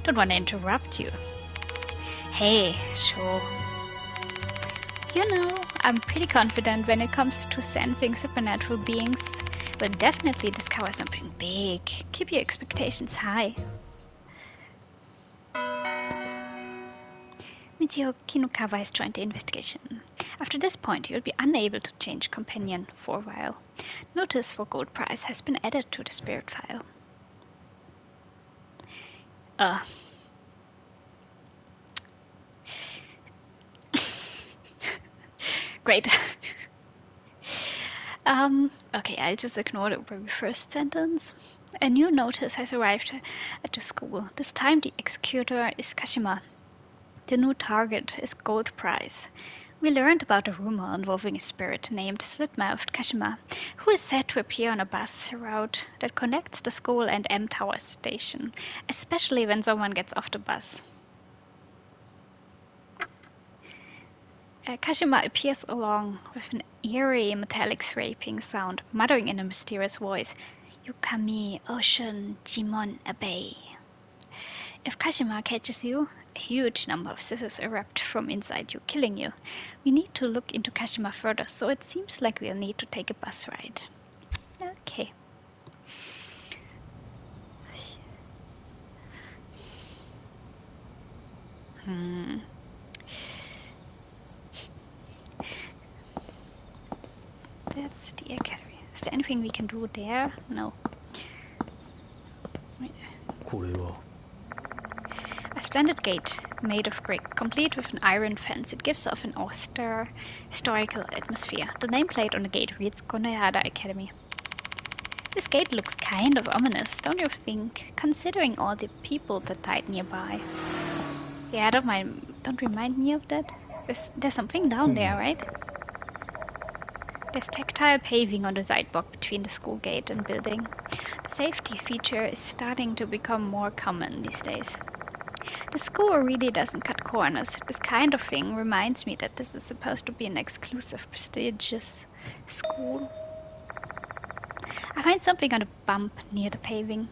Don't want to interrupt you. Hey, sure. You know, I'm pretty confident when it comes to sensing supernatural beings. We'll definitely discover something big. Keep your expectations high. Michio Kinukawa has joined the investigation. After this point, you'll be unable to change companion for a while. Notice for gold prize has been added to the spirit file. Great. Okay, I'll just ignore the very first sentence. A new notice has arrived at the school. This time the executor is Kashima. The new target is gold prize. We learned about a rumor involving a spirit named Slitmouthed Kashima, who is said to appear on a bus route that connects the school and M Tower station, especially when someone gets off the bus. Kashima appears along with an eerie metallic scraping sound, muttering in a mysterious voice, Yukami, Ocean, Jimon, Abbey. If Kashima catches you, a huge number of scissors erupt from inside you, killing you. We need to look into Kashima further, so it seems like we'll need to take a bus ride. Okay. That's the academy. Is there anything we can do there? No. A splendid gate made of brick, complete with an iron fence. It gives off an austere, historical atmosphere. The nameplate on the gate reads Konohara Academy. This gate looks kind of ominous, don't you think? Considering all the people that died nearby. Yeah, don't remind me of that. There's something down there, right? There's tactile paving on the sidewalk between the school gate and building. The safety feature is starting to become more common these days. The school really doesn't cut corners. This kind of thing reminds me that this is supposed to be an exclusive, prestigious school. I find something on a bump near the paving.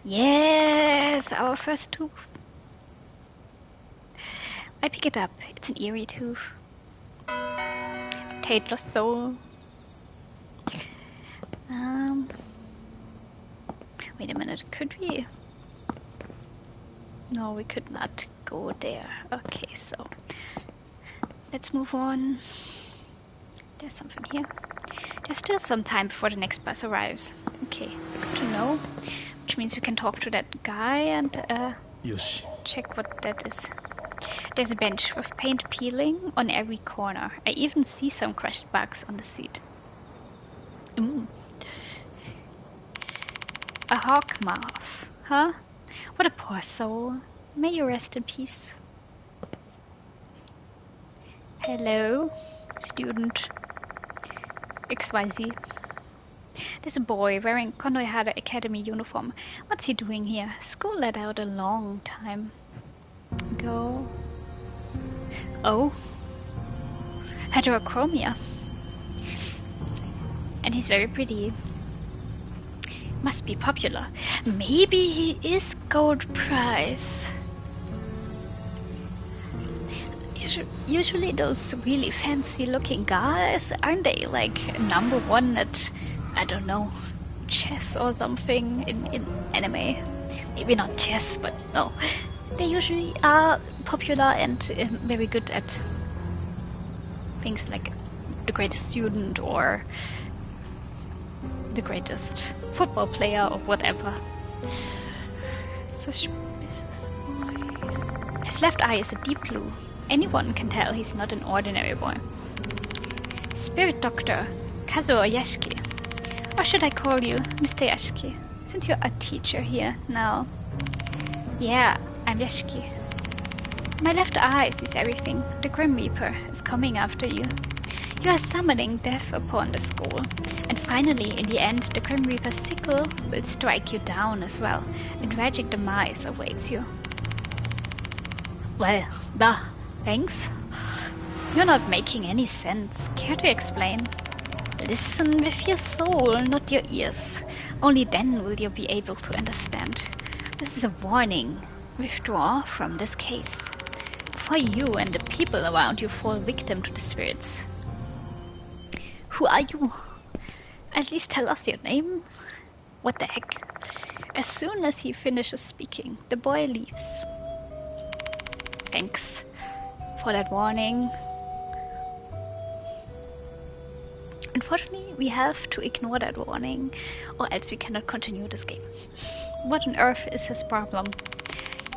Yes, our first tooth. I pick it up. It's an eerie tooth. Tateless soul. Wait a minute, could we? No, we could not go there. Okay, so let's move on. There's something here. There's still some time before the next bus arrives. Okay, good to know. Which means we can talk to that guy and check what that is. There's a bench with paint peeling on every corner. I even see some crushed bugs on the seat. A hawk moth, huh? What a poor soul. May you rest in peace. Hello, student XYZ. There's a boy wearing Konohara Academy uniform. What's he doing here? School let out a long time ago. Oh. Heterochromia. And he's very pretty. Must be popular. Maybe he is gold prize. Usually those really fancy looking guys, aren't they like #1 at, I don't know, chess or something in anime? Maybe not chess, but no. They usually are popular and very good at things like the greatest student or the greatest football player or whatever. Suspicious boy. His left eye is a deep blue. Anyone can tell he's not an ordinary boy. Spirit Doctor Kazuo Yashiki. Or should I call you Mr. Yashiki, since you're a teacher here now? Yeah, I'm Yashiki. My left eye sees everything. The Grim Reaper is coming after you. You are summoning death upon the school. And finally, in the end, the Grim Reaper's sickle will strike you down as well. A tragic demise awaits you. Well, thanks. You're not making any sense. Care to explain? Listen with your soul, not your ears. Only then will you be able to understand. This is a warning. Withdraw from this case. Before you and the people around you fall victim to the spirits. Who are you? At least tell us your name. What the heck? As soon as he finishes speaking, the boy leaves. Thanks for that warning. Unfortunately, we have to ignore that warning, or else we cannot continue this game. What on earth is his problem?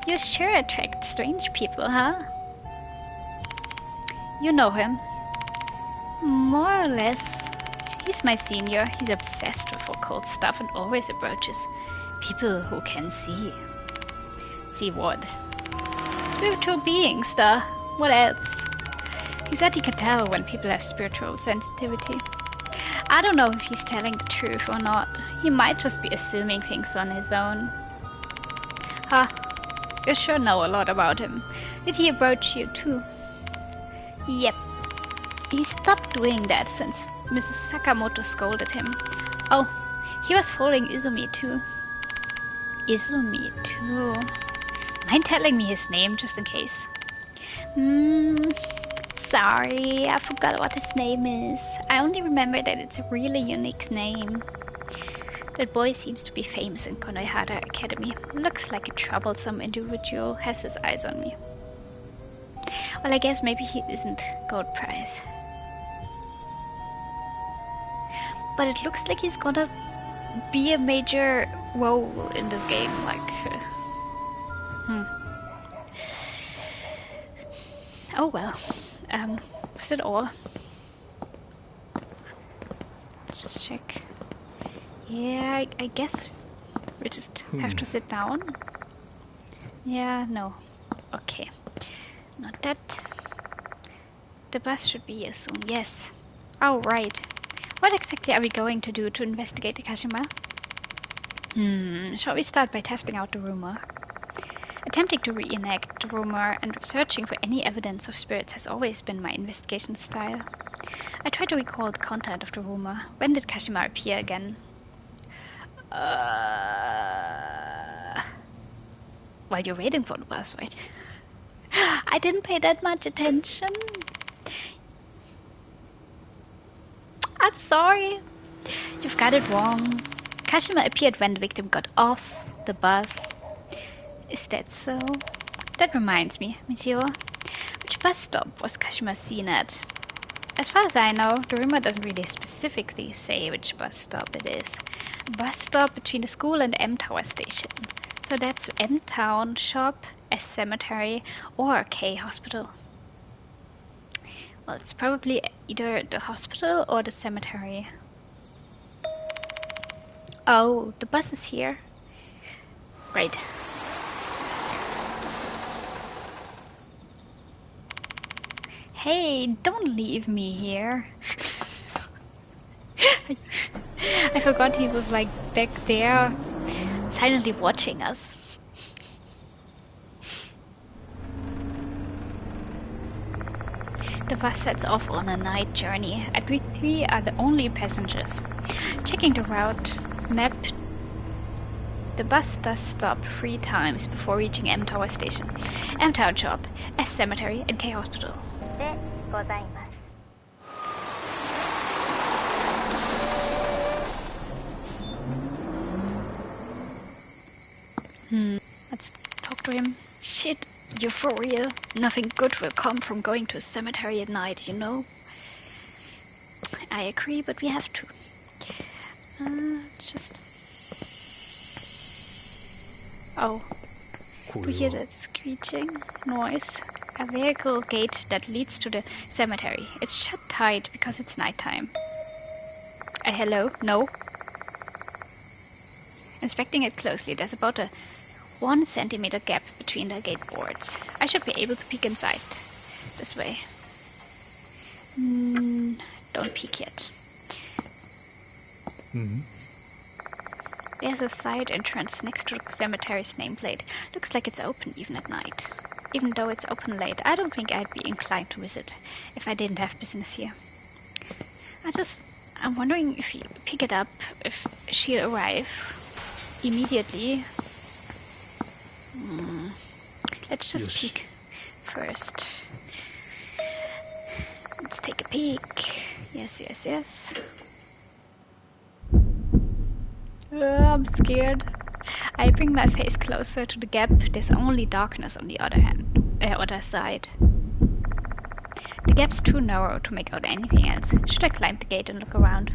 You sure attract strange people, huh? You know him. More or less. He's my senior. He's obsessed with occult stuff and always approaches people who can see. See what? Spiritual beings, duh. What else? He said he could tell when people have spiritual sensitivity. I don't know if he's telling the truth or not. He might just be assuming things on his own. Huh. You sure know a lot about him. Did he approach you too? Yep. He stopped doing that since Mrs. Sakamoto scolded him. Oh, he was following Izumi too. Izumi too. Mind telling me his name just in case? Sorry, I forgot what his name is. I only remember that it's a really unique name. That boy seems to be famous in Konohara Academy. Looks like a troublesome individual, has his eyes on me. Well, I guess maybe he isn't gold prize. But it looks like he's gonna be a major role in this game, Oh well. Was that all? Let's just check. Yeah, I guess we just have to sit down. Yeah, no. Okay. Not that. The bus should be here soon, yes. Oh, right. What exactly are we going to do to investigate Kashima? Shall we start by testing out the rumor? Attempting to reenact the rumor and searching for any evidence of spirits has always been my investigation style. I try to recall the content of the rumor. When did Kashima appear again? While you're waiting for the bus, right? I didn't pay that much attention. I'm sorry. You've got it wrong. Kashima appeared when the victim got off the bus. Is that so? That reminds me, Monsieur. Which bus stop was Kashima seen at? As far as I know, the rumor doesn't really specifically say which bus stop it is. A bus stop between the school and the M-Tower station. So that's M-Town shop, S cemetery, or K hospital. Well, it's probably either the hospital or the cemetery. Oh, the bus is here. Right. Hey, don't leave me here. I forgot he was like back there, silently watching us. The bus sets off on a night journey, and we three are the only passengers. Checking the route map, the bus does stop 3 times before reaching M-Tower station, M-Town shop, S cemetery, and K hospital. でございます。 Let's talk to him. Shit, you're for real? Nothing good will come from going to a cemetery at night, you know? I agree, but we have to. Just... Oh. Do you hear that screeching noise? A vehicle gate that leads to the cemetery. It's shut tight because it's nighttime. Hello? No? Inspecting it closely, there's about a 1 centimeter gap between the gate boards. I should be able to peek inside. This way. Don't peek yet. There's a side entrance next to the cemetery's nameplate. Looks like it's open even at night. Even though it's open late, I don't think I'd be inclined to visit if I didn't have business here. I'm wondering if you pick it up, if she'll arrive immediately. Let's just peek first. Let's take a peek. Yes, yes, yes. I'm scared. I bring my face closer to the gap. There's only darkness on the other hand. the other side. The gap's too narrow to make out anything else. Should I climb the gate and look around?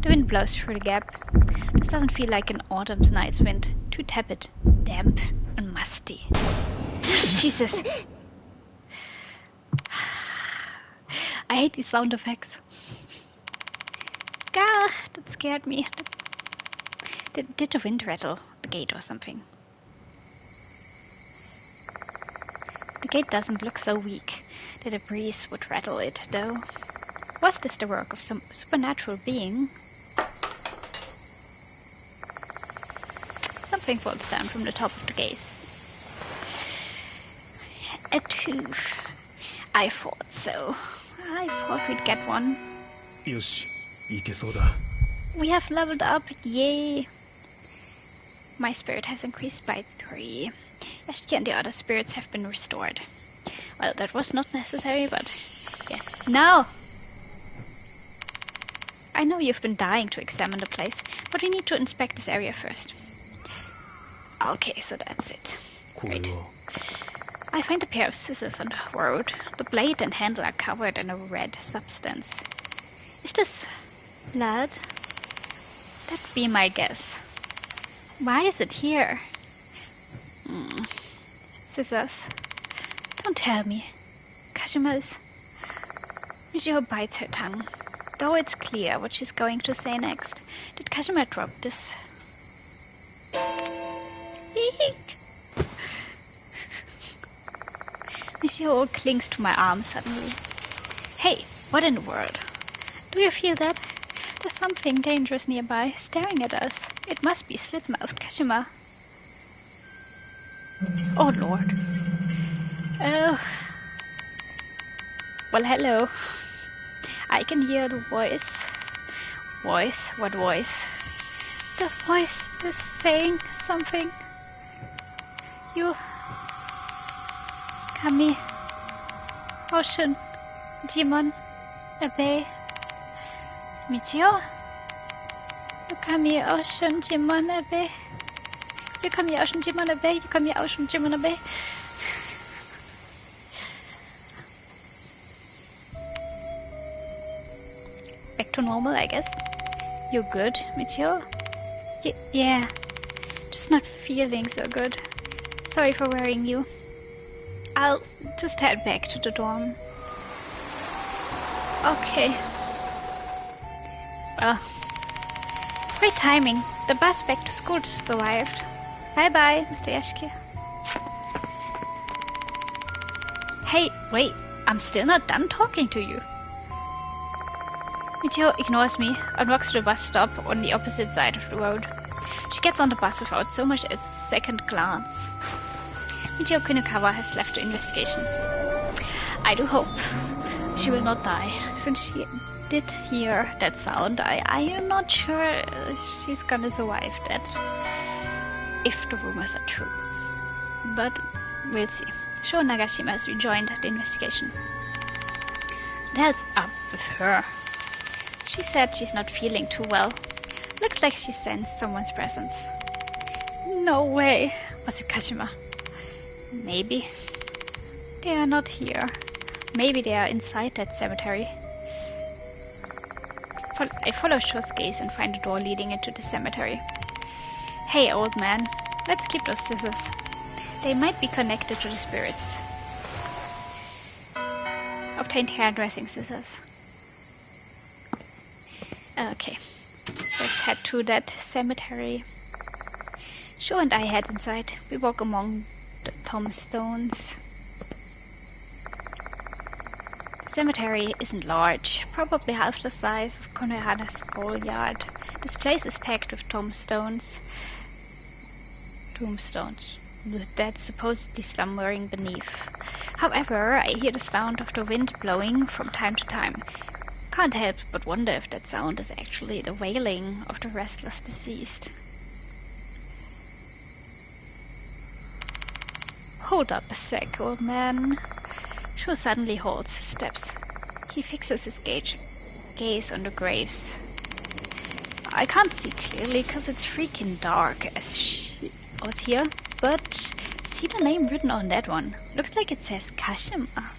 The wind blows through the gap. This doesn't feel like an autumn night's wind. Too tepid, damp, and musty. Jesus. I hate these sound effects. Gah, that scared me. Did the wind rattle the gate or something? The gate doesn't look so weak that a breeze would rattle it, though. Was this the work of some supernatural being? Something falls down from the top of the case. A tooth. I thought so. I thought we'd get one. よし、いけそうだ。 We have leveled up, yay! My spirit has increased by 3. Yashiki and the other spirits have been restored. Well, that was not necessary, but yeah. No! I know you've been dying to examine the place, but we need to inspect this area first. Okay, so that's it. これ Great. は I find a pair of scissors on the road. The blade and handle are covered in a red substance. Is this blood? That'd be my guess. Why is it here? Scissors. Don't tell me. Kashima's. Michio bites her tongue. Though it's clear what she's going to say next. Did Kashima drop this? Eek! Michio clings to my arm suddenly. Hey, what in the world? Do you feel that? There's something dangerous nearby, staring at us. It must be slit-mouthed Kashima. Oh lord. Oh. Well, hello. I can hear the voice. Voice? What voice? The voice is saying something. You... Kami... Ocean... Jimon... Abe... Michio? Yukami Ocean Jimon Abe. Yukami Ocean Jimon Abe. Yukami Ocean Jimon Abe. Back to normal, I guess. You're good, Michio? Yeah. Just not feeling so good. Sorry for worrying you. I'll just head back to the dorm. Okay. Well, great timing. The bus back to school just arrived. Bye-bye, Mr. Yashiki. Hey, wait. I'm still not done talking to you. Michio ignores me and walks to the bus stop on the opposite side of the road. She gets on the bus without so much as a second glance. Michio Kunikawa has left the investigation. I do hope she will not die, since she did hear that sound. I am not sure she's gonna survive that, if the rumors are true. But we'll see. Sho Nagashima has rejoined the investigation. That's up with her. She said she's not feeling too well. Looks like she sensed someone's presence. No way. Was it Kashima? Maybe. They are not here. Maybe they are inside that cemetery. I follow Sho's gaze and find a door leading into the cemetery. Hey, old man. Let's keep those scissors. They might be connected to the spirits. Obtained hairdressing scissors. Okay. Let's head to that cemetery. Sho and I head inside. We walk among the tombstones. The cemetery isn't large, probably half the size of Konohana's schoolyard. This place is packed with tombstones. With dead supposedly slumbering beneath. However, I hear the sound of the wind blowing from time to time. Can't help but wonder if that sound is actually the wailing of the restless deceased. Hold up a sec, old man. Sho suddenly halts his steps. He fixes his gaze on the graves. I can't see clearly because it's freaking dark out here, but see the name written on that one. Looks like it says Kashima.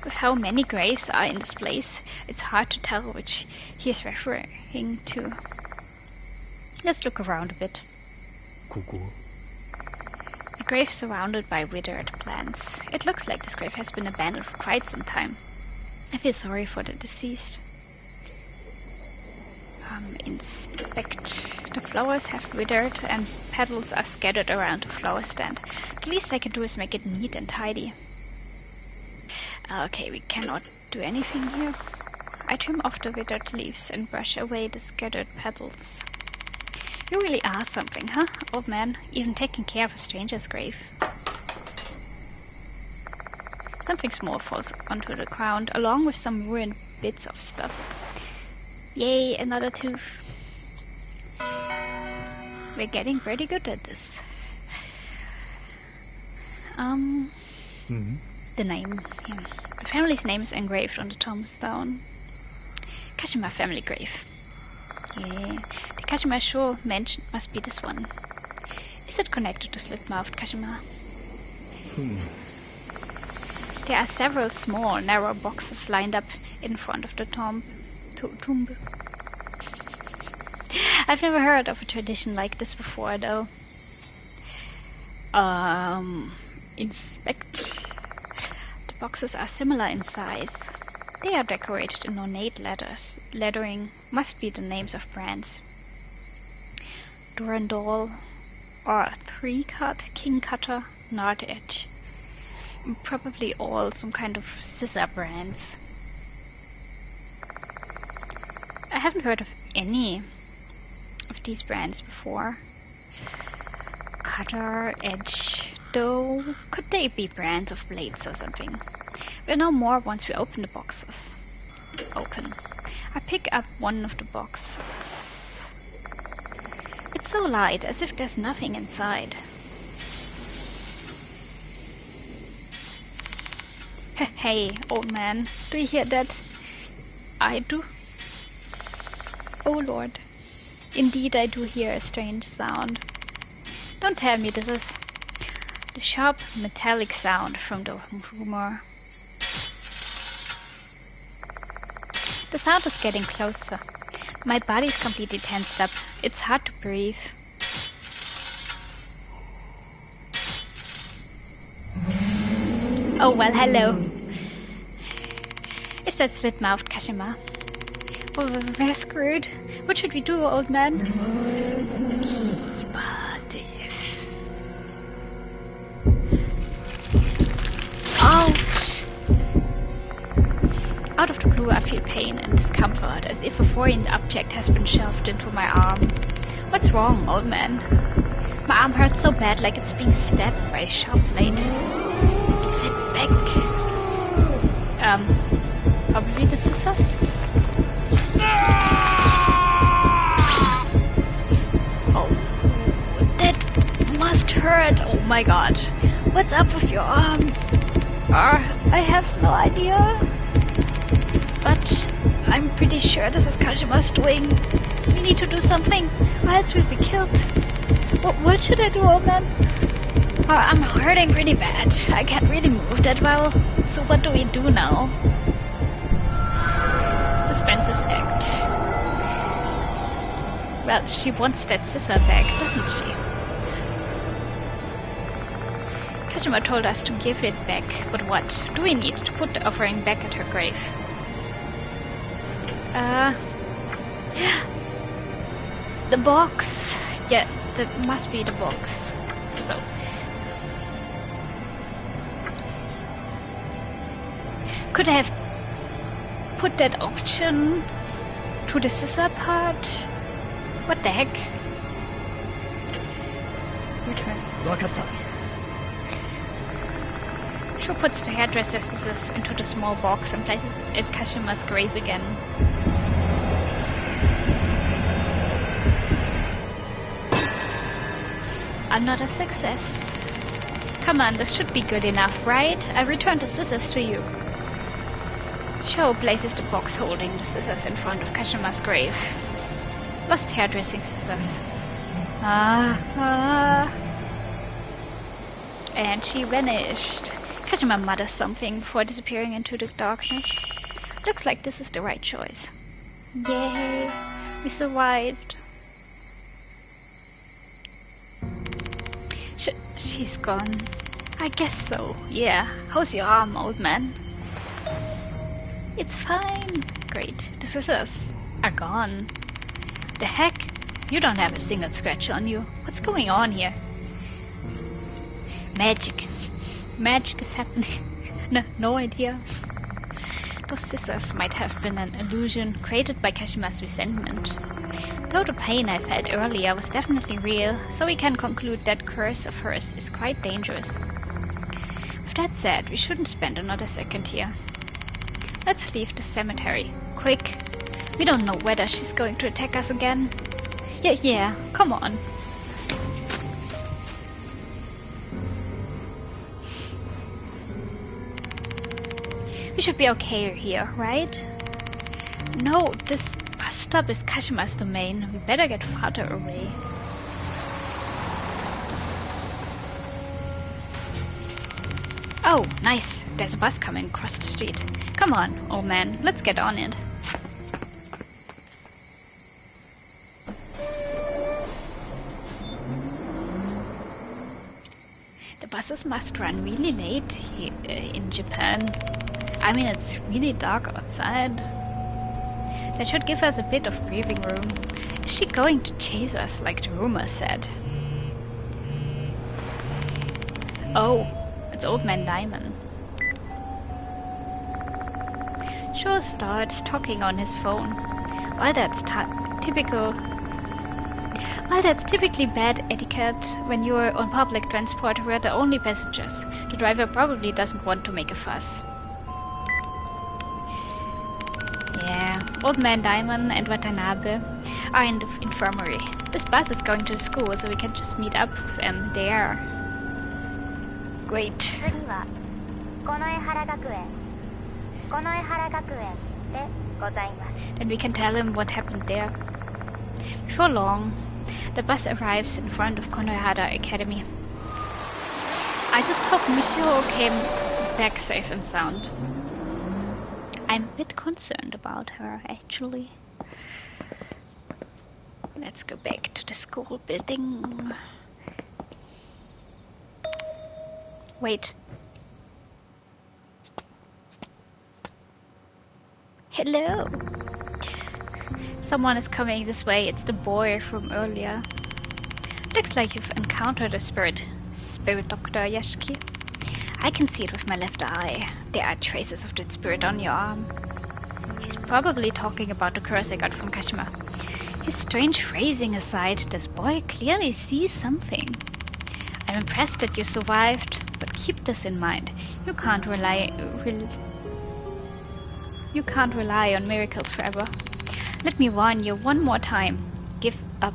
With how many graves are in this place, it's hard to tell which he is referring to. Let's look around a bit. ここ A grave surrounded by withered plants. It looks like this grave has been abandoned for quite some time. I feel sorry for the deceased. Inspect. The flowers have withered and petals are scattered around the flower stand. The least I can do is make it neat and tidy. Okay, we cannot do anything here. I trim off the withered leaves and brush away the scattered petals. You really are something, huh, old man? Even taking care of a stranger's grave. Something small falls onto the ground, along with some ruined bits of stuff. Yay, another tooth. We're getting pretty good at this. The name. Yeah. The family's name is engraved on the tombstone. Kashima family grave. Yeah. The Kashima sure mentioned must be this one. Is it connected to slit-mouthed Kashima? There are several small, narrow boxes lined up in front of the tomb. I've never heard of a tradition like this before, though. Inspect. The boxes are similar in size. They are decorated in ornate letters. Lettering must be the names of brands. Durandal, or 3-cut, King Cutter, Nard Edge. Probably all some kind of scissor brands. I haven't heard of any of these brands before. Cutter, Edge, though, could they be brands of blades or something? We'll know more once we open the boxes. Open. I pick up one of the boxes. It's so light, as if there's nothing inside. Hey, old man, do you hear that? I do. Oh Lord. Indeed I do hear a strange sound. Don't tell me this is the sharp metallic sound from the rumor. The sound is getting closer. My body's completely tensed up. It's hard to breathe. Oh well, hello. Is that slit-mouthed Kashima? Well, we're screwed. What should we do, old man? Ouch! Out of the blue, I feel pain and discomfort, as if a foreign object has been shoved into my arm. What's wrong, old man? My arm hurts so bad, like it's being stabbed by a sharp blade. Give it back. Probably the scissors? Oh, that must hurt. Oh my god. What's up with your arm? I have no idea. But I'm pretty sure this is Kashima's doing. We need to do something, or else we'll be killed. What should I do, old man? I'm hurting really bad. I can't really move that well. So what do we do now? Suspensive act. Well, she wants that scissor back, doesn't she? Kashima told us to give it back, but what? Do we need to put the offering back at her grave? The box! Yeah, that must be the box. So. Could I have put that option to the scissor part? What the heck? Return. わかった。 Shu puts the hairdresser scissors into the small box and places it at Kashima's grave again. Another success. Come on, this should be good enough, right? I return the scissors to you. Sho places the box holding the scissors in front of Kashima's grave. Lost hairdressing scissors. Ah. And she vanished. Kashima mutters something before disappearing into the darkness. Looks like this is the right choice. Yay! We survived. She's gone. I guess so, yeah. How's your arm, old man? It's fine. Great. The scissors are gone. The heck? You don't have a single scratch on you. What's going on here? Magic. Magic is happening. No idea. Those scissors might have been an illusion created by Kashima's resentment. Though the pain I felt earlier was definitely real, so we can conclude that curse of hers is quite dangerous. With that said, we shouldn't spend another second here. Let's leave the cemetery. Quick! We don't know whether she's going to attack us again. Yeah, come on. We should be okay here, right? No, this bus stop is Kashima's domain. We better get farther away. Oh, nice. There's a bus coming across the street. Come on, old man. Let's get on it. The buses must run really late here in Japan. I mean, it's really dark outside. That should give us a bit of breathing room. Is she going to chase us like the rumor said? Oh, it's Old Man Diamond. Sure starts talking on his phone. While that's typically bad etiquette when you're on public transport where the only passengers. The driver probably doesn't want to make a fuss. Yeah, Old Man Diamond and Watanabe are in the infirmary. This bus is going to the school, so we can just meet up with them there. Great. 次はこの江原学園でございます。 Then we can tell him what happened there. Before long, the bus arrives in front of Konohara Academy. I just hope Michio came back safe and sound. I'm a bit concerned about her, actually. Let's go back to the school building. Wait. Hello! Someone is coming this way. It's the boy from earlier. Looks like you've encountered a spirit Dr. Yashiki. I can see it with my left eye. There are traces of that spirit on your arm. He's probably talking about the curse I got from Kashima. His strange phrasing aside, this boy clearly sees something. I'm impressed that you survived, but keep this in mind. You can't rely on miracles forever. Let me warn you one more time. Give up.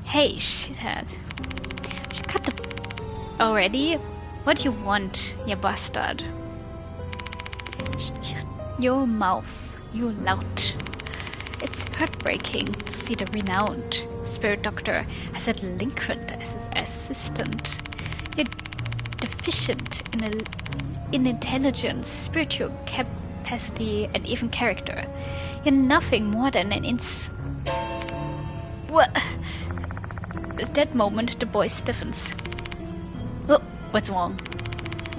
Hey, shithead. She cut the... Already? What do you want, you bastard? Shut your mouth, you lout. It's heartbreaking to see the renowned spirit doctor as a delinquent as his assistant. You're deficient in intelligence, spiritual capacity, and even character. You're nothing more than an What? At that moment, the boy stiffens. Oh, what's wrong?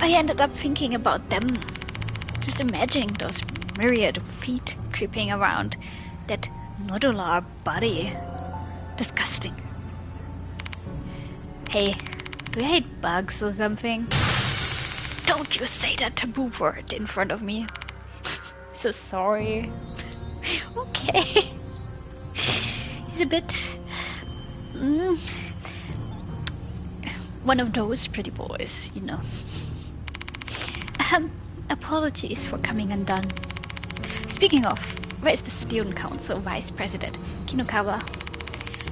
I ended up thinking about them. Just imagining those myriad feet creeping around that nodular body. Disgusting. Hey, do you hate bugs or something? Don't you say that taboo word in front of me. So sorry. Okay. He's a bit... one of those pretty boys, you know. Apologies for coming undone. Speaking of, where is the student council vice president, Kinukawa?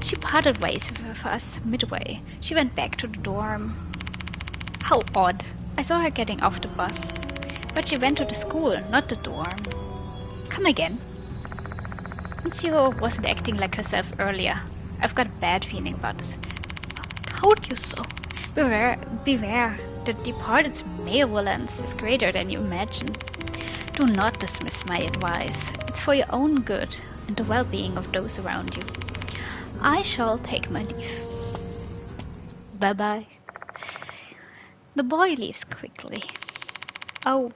She parted ways with us midway. She went back to the dorm. How odd. I saw her getting off the bus. But she went to the school, not the dorm. Come again. Mitsuo wasn't acting like herself earlier. I've got a bad feeling about this. Told you so. Beware, beware. The Departed's malevolence is greater than you imagine. Do not dismiss my advice. It's for your own good and the well-being of those around you. I shall take my leave. Bye-bye. The boy leaves quickly. Oh,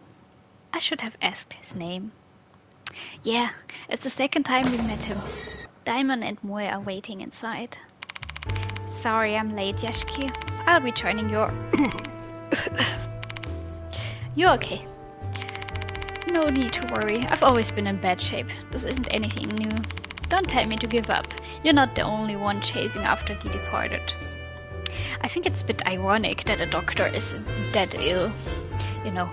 I should have asked his name. Yeah, it's the second time we met him. Daimon and Moe are waiting inside. Sorry I'm late, Yashiki. I'll be joining your... You're okay. No need to worry. I've always been in bad shape. This isn't anything new. Don't tell me to give up. You're not the only one chasing after the departed. I think it's a bit ironic that a doctor is that ill. You know.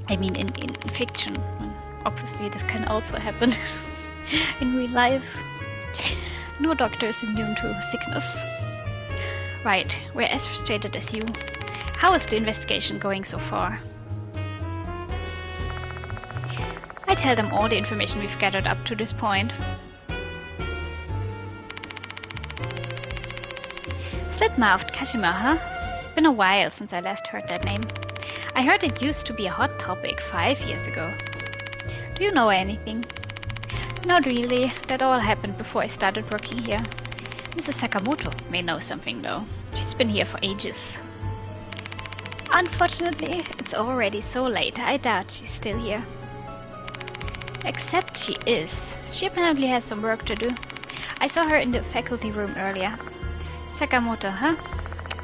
I mean, in fiction. Obviously, this can also happen in real life. No doctor is immune to sickness. Right, we're as frustrated as you. How is the investigation going so far? I tell them all the information we've gathered up to this point. Slit-mouthed Kashima, huh? Been a while since I last heard that name. I heard it used to be a hot topic 5 years ago. Do you know anything? Not really. That all happened before I started working here. Mrs. Sakamoto may know something though. She's been here for ages. Unfortunately, it's already so late. I doubt she's still here. Except she is. She apparently has some work to do. I saw her in the faculty room earlier. Sakamoto, huh?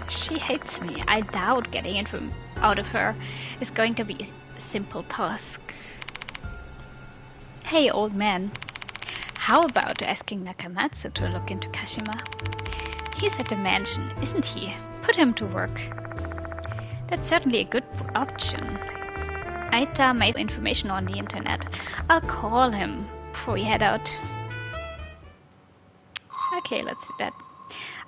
She hates me. I doubt getting info out of her is going to be a simple task. Hey, old man. How about asking Nakamatsu to look into Kashima? He's at the mansion, isn't he? Put him to work. That's certainly a good option. Aita made information on the internet. I'll call him before we head out. Okay, let's do that.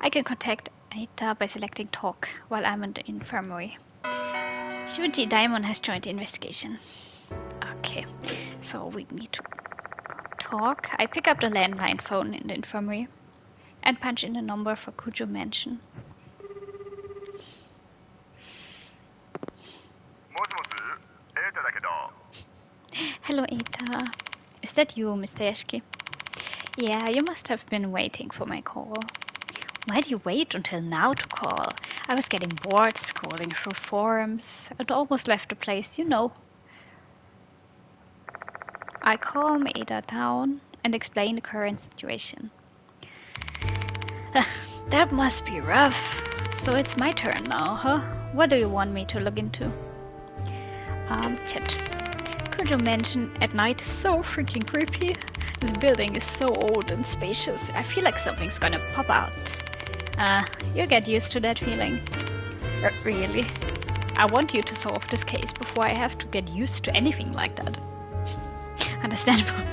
I can contact Aita by selecting talk while I'm in the infirmary. Shuji Daimon has joined the investigation. Okay, so we need to talk. I pick up the landline phone in the infirmary and punch in the number for Kujo Mansion. Hello, Aita. Is that you, Mr. Yashiki? Yeah, you must have been waiting for my call. Why do you wait until now to call? I was getting bored scrolling through forums and almost left the place, you know. I calm Ada down and explain the current situation. That must be rough. So it's my turn now, huh? What do you want me to look into? Chat. Could you mention at night is so freaking creepy? This building is so old and spacious. I feel like something's gonna pop out. You'll get used to that feeling. Really? I want you to solve this case before I have to get used to anything like that. Understandable.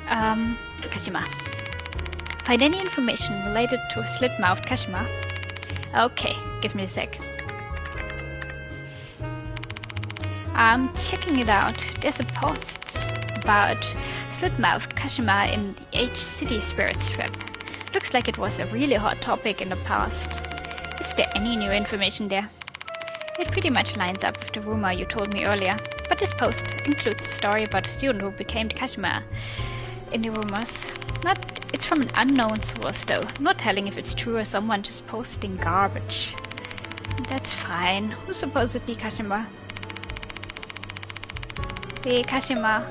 Kashima. Find any information related to slit-mouthed Kashima? Okay, give me a sec. I'm checking it out. There's a post about slit-mouthed Kashima in the H City Spirit strip. Looks like it was a really hot topic in the past. Is there any new information there? It pretty much lines up with the rumor you told me earlier, but this post includes a story about a student who became Kashima in the rumors. It's from an unknown source though, not telling if it's true or someone just posting garbage. That's fine. Who's supposedly Kashima? The Kashima,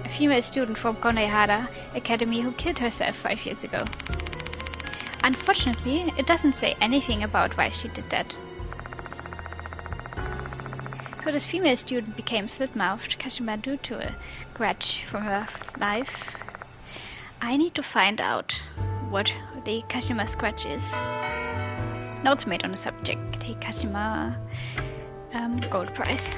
a female student from Konohara Academy who killed herself 5 years ago. Unfortunately, it doesn't say anything about why she did that. So this female student became slit-mouthed Kashima due to a grudge from her life. I need to find out what the Kashima's grudge is. Notes made on the subject. The Kashima gold prize.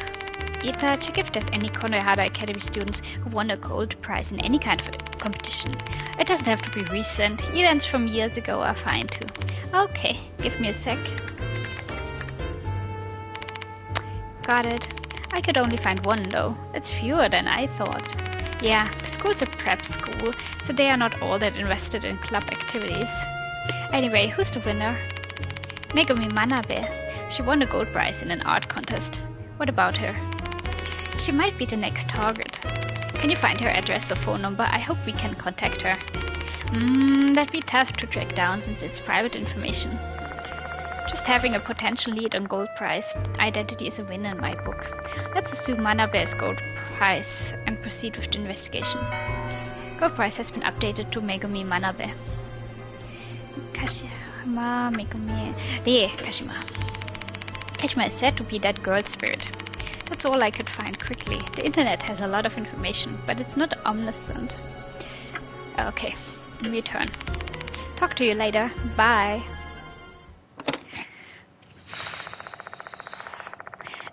Ita, check if there's any Konohara Academy students who won a gold prize in any kind of competition. It doesn't have to be recent. Events from years ago are fine too. Okay, give me a sec. Got it. I could only find one though. That's fewer than I thought. Yeah, the school's a prep school, so they are not all that invested in club activities. Anyway, who's the winner? Megumi Manabe. She won a gold prize in an art contest. What about her? She might be the next target. Can you find her address or phone number? I hope we can contact her. That'd be tough to track down since it's private information. Just having a potential lead on gold prize identity is a win in my book. Let's assume Manabe's gold prize and proceed with the investigation. Gold prize has been updated to Megumi Manabe. Kashima Megumi... Kashima. Kashima is said to be that girl spirit. That's all I could find quickly. The internet has a lot of information, but it's not omniscient. Okay, return. Talk to you later. Bye.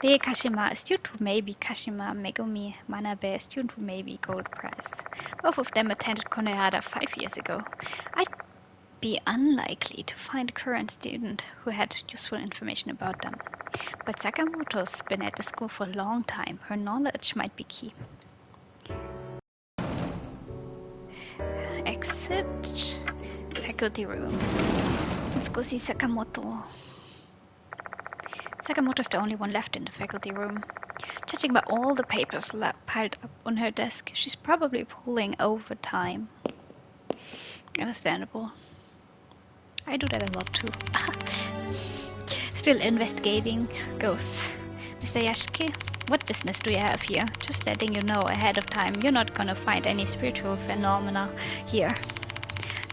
Kashima, a student who may be Kashima Megumi Manabe, a student who may be gold prize. Both of them attended Konohara 5 years ago. I'd be unlikely to find a current student who had useful information about them. But Sakamoto's been at the school for a long time. Her knowledge might be key. Exit faculty room. Let's go see Sakamoto. Sakamoto's the only one left in the faculty room. Judging by all the papers piled up on her desk, she's probably pulling overtime. Understandable. I do that a lot too. Still investigating ghosts. Mr. Yashiki, what business do you have here? Just letting you know ahead of time, you're not gonna find any spiritual phenomena here.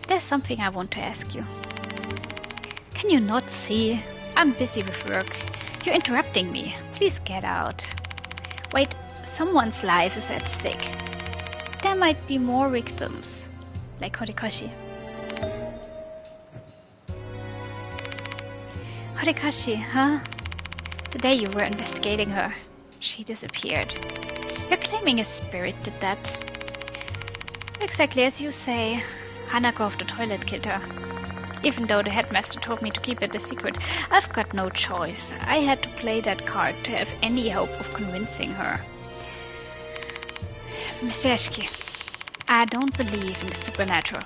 There's something I want to ask you. Can you not see? I'm busy with work. You're interrupting me. Please get out. Wait, someone's life is at stake. There might be more victims, like Horikoshi. Horikoshi, huh? The day you were investigating her, she disappeared. You're claiming a spirit did that. Exactly as you say. Hanako of the toilet killed her. Even though the headmaster told me to keep it a secret, I've got no choice. I had to play that card to have any hope of convincing her. Mr. Yashiki, I don't believe in the supernatural.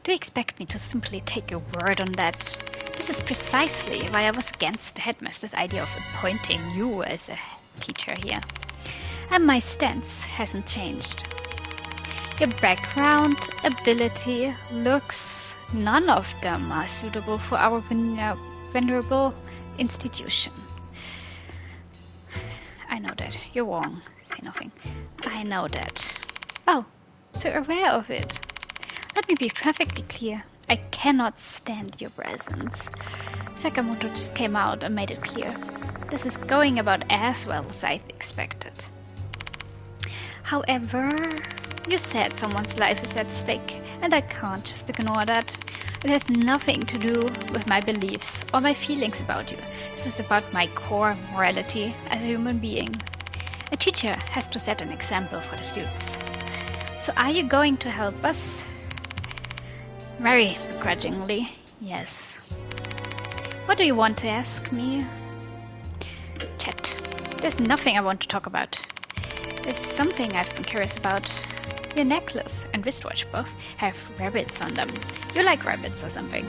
Do you expect me to simply take your word on that? This is precisely why I was against the headmaster's idea of appointing you as a teacher here. And my stance hasn't changed. Your background, ability, looks, none of them are suitable for our venerable institution. I know that. You're wrong. Say nothing. I know that. Oh, so aware of it. Let me be perfectly clear. I cannot stand your presence. Sakamoto just came out and made it clear. This is going about as well as I expected. However, you said someone's life is at stake, and I can't just ignore that. It has nothing to do with my beliefs or my feelings about you. This is about my core morality as a human being. A teacher has to set an example for the students. So are you going to help us? Very begrudgingly, yes. What do you want to ask me? Chat. There's nothing I want to talk about. There's something I've been curious about. Your necklace and wristwatch both have rabbits on them. You like rabbits or something?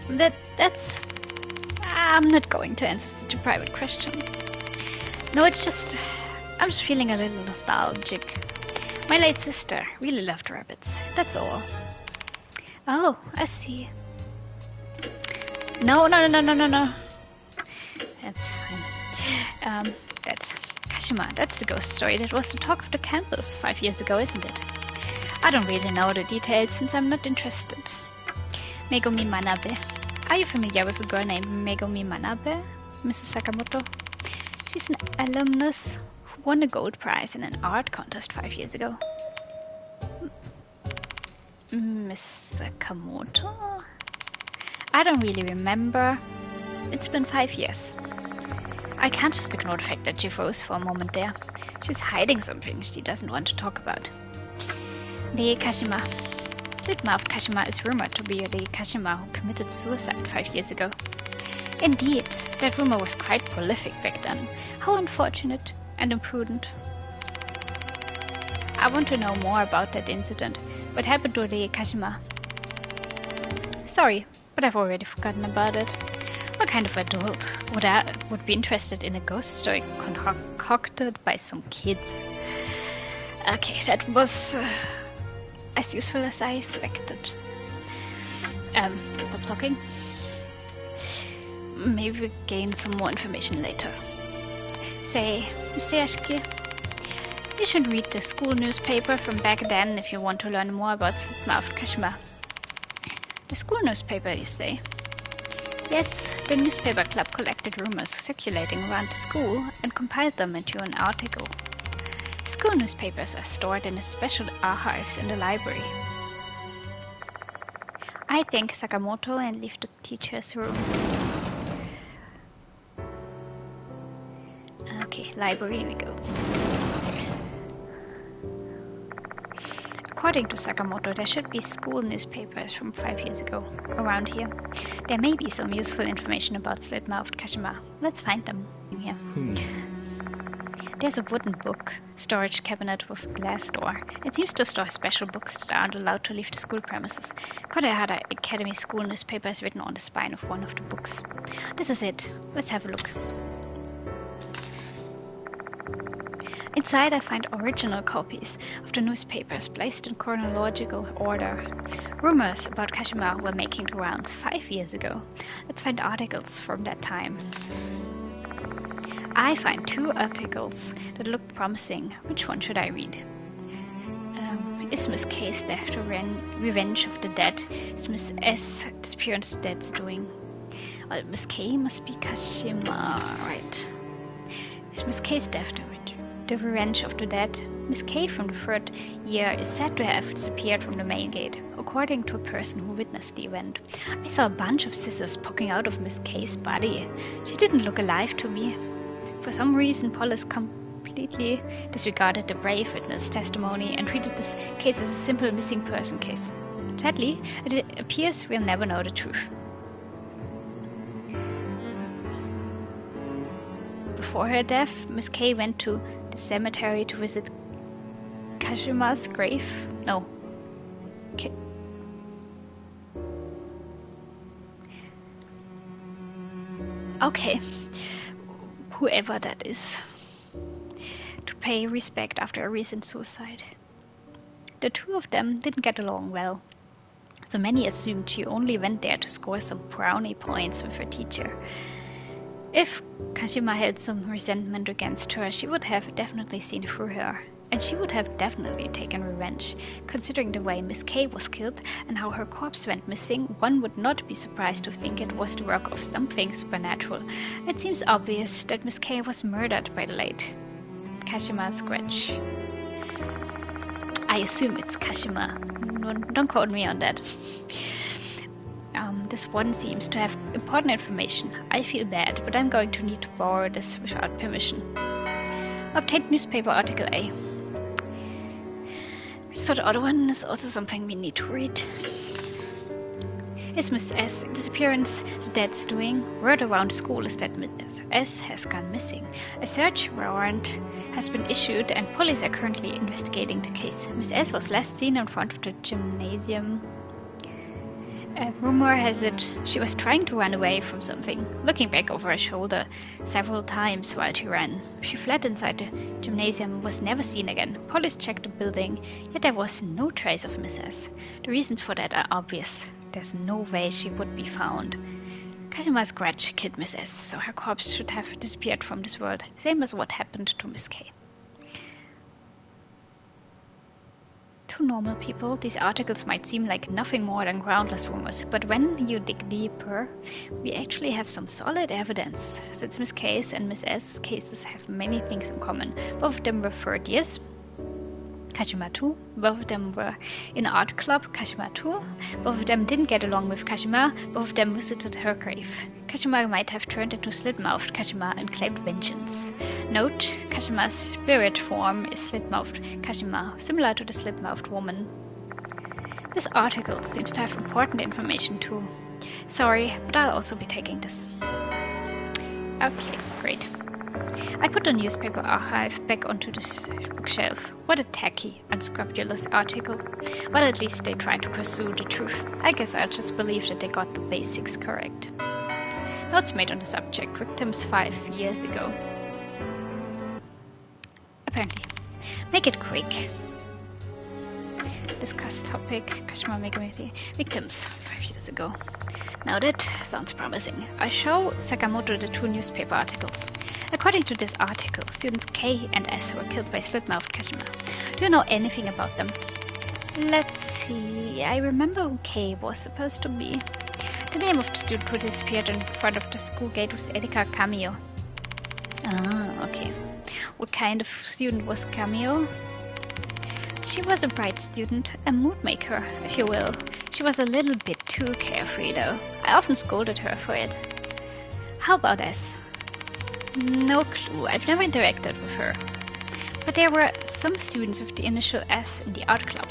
That's... I'm not going to answer such a private question. No, it's just... I'm just feeling a little nostalgic. My late sister really loved rabbits. That's all. Oh, I see. No. That's fine. That's Kashima. That's the ghost story that was the talk of the campus 5 years ago, isn't it? I don't really know the details since I'm not interested. Megumi Manabe. Are you familiar with a girl named Megumi Manabe, Mrs. Sakamoto? She's an alumnus who won a gold prize in an art contest 5 years ago. Miss Sakamoto? I don't really remember. It's been 5 years. I can't just ignore the fact that she froze for a moment there. She's hiding something she doesn't want to talk about. The Kashima. Slipma of Kashima is rumored to be the Kashima who committed suicide 5 years ago. Indeed, that rumor was quite prolific back then. How unfortunate and imprudent. I want to know more about that incident. What happened to the Kashima? Sorry, but I've already forgotten about it. What kind of adult would be interested in a ghost story concocted by some kids? Okay, that was as useful as I expected. Stop talking. Maybe we'll gain some more information later. Say, Mr. Yashiki, you should read the school newspaper from back then if you want to learn more about Mount Kashima. The school newspaper, you say? Yes, the newspaper club collected rumors circulating around the school and compiled them into an article. School newspapers are stored in special archives in the library. I thank Sakamoto and leave the teacher's room. Okay, library we go. According to Sakamoto, there should be school newspapers from 5 years ago around here. There may be some useful information about slit-mouthed Kashima. Let's find them here. There's a wooden book storage cabinet with a glass door. It seems to store special books that aren't allowed to leave the school premises. Kodehara Academy school newspaper is written on the spine of one of the books. This is it. Let's have a look. Inside I find original copies of the newspapers placed in chronological order. Rumors about Kashima were making the rounds 5 years ago. Let's find articles from that time. I find 2 articles that look promising. Which one should I read? Is Miss K's death revenge of the dead? Is Miss S disappearance of the dead's doing? Well, Miss K must be Kashima, right? Is Miss K's death the revenge of the dead? Miss K from the 3rd year is said to have disappeared from the main gate, according to a person who witnessed the event. I saw a bunch of scissors poking out of Miss K's body. She didn't look alive to me. For some reason, Polis completely disregarded the brave witness testimony and treated this case as a simple missing person case. Sadly, it appears we'll never know the truth. Before her death, Miss K went to the cemetery to visit Kashima's grave. No. Okay. Whoever that is. To pay respect after a recent suicide. The 2 of them didn't get along well. So many assumed she only went there to score some brownie points with her teacher. If Kashima held some resentment against her, she would have definitely seen through her. And she would have definitely taken revenge. Considering the way Miss K was killed and how her corpse went missing, one would not be surprised to think it was the work of something supernatural. It seems obvious that Miss K was murdered by the late Kashima Scratch. I assume it's Kashima. Don't quote me on that. This one seems to have important information. I feel bad, but I'm going to need to borrow this without permission. Obtained newspaper article A. So the other one is also something we need to read. Is Miss S disappearance the dead's doing? Word around school is that Miss S has gone missing. A search warrant has been issued and police are currently investigating the case. Miss S was last seen in front of the gymnasium. Rumor has it she was trying to run away from something, looking back over her shoulder several times while she ran. She fled inside the gymnasium and was never seen again. Police checked the building, yet there was no trace of Miss S. The reasons for that are obvious. There's no way she would be found. Kashima's grudge killed Miss S, so her corpse should have disappeared from this world, same as what happened to Miss K. To normal people, these articles might seem like nothing more than groundless rumors, but when you dig deeper, we actually have some solid evidence, since Miss K's and Miss S's cases have many things in common. Both of them were 3rd years, Kashima too. Both of them were in art club, Kashima too. Both of them didn't get along with Kashima. Both of them visited her grave. Kashima might have turned into slit-mouthed Kashima and claimed vengeance. Note, Kashima's spirit form is slit-mouthed Kashima, similar to the slit-mouthed woman. This article seems to have important information too. Sorry, but I'll also be taking this. Okay, great. I put the newspaper archive back onto the bookshelf. What a tacky, unscrupulous article. But at least they tried to pursue the truth. I guess I'll just believe that they got the basics correct. Notes made on the subject, victims 5 years ago. Apparently. Make it quick. Discuss topic, Kashima Megami, victims 5 years ago. Now that sounds promising. I show Sakamoto the 2 newspaper articles. According to this article, students K and S were killed by slit-mouthed Kashima. Do you know anything about them? Let's see. I remember who K was supposed to be. The name of the student who disappeared in front of the school gate was Erika Cameo. Ah, okay. What kind of student was Cameo? She was a bright student, a mood maker, if you will. She was a little bit too carefree, though. I often scolded her for it. How about S? No clue. I've never interacted with her. But there were some students with the initial S in the art club.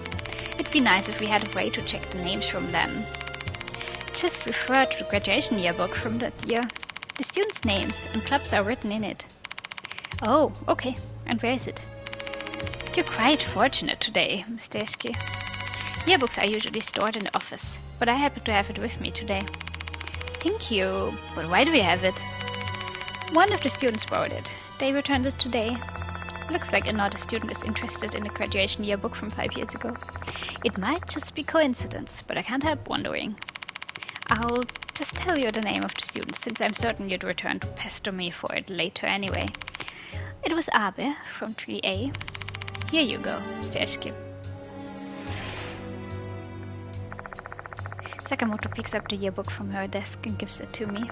It'd be nice if we had a way to check the names from them. Just refer to the graduation yearbook from that year. The students' names and clubs are written in it. Oh, okay. And where is it? You're quite fortunate today, Mr. Eschke. Yearbooks are usually stored in the office, but I happen to have it with me today. Thank you, but why do we have it? One of the students borrowed it. They returned it today. Looks like another student is interested in the graduation yearbook from 5 years ago. It might just be coincidence, but I can't help wondering. I'll just tell you the name of the student, since I'm certain you'd return to pester me for it later anyway. It was Abe from 3A. Here you go, Mr. Eschke. Sakamoto picks up the yearbook from her desk and gives it to me.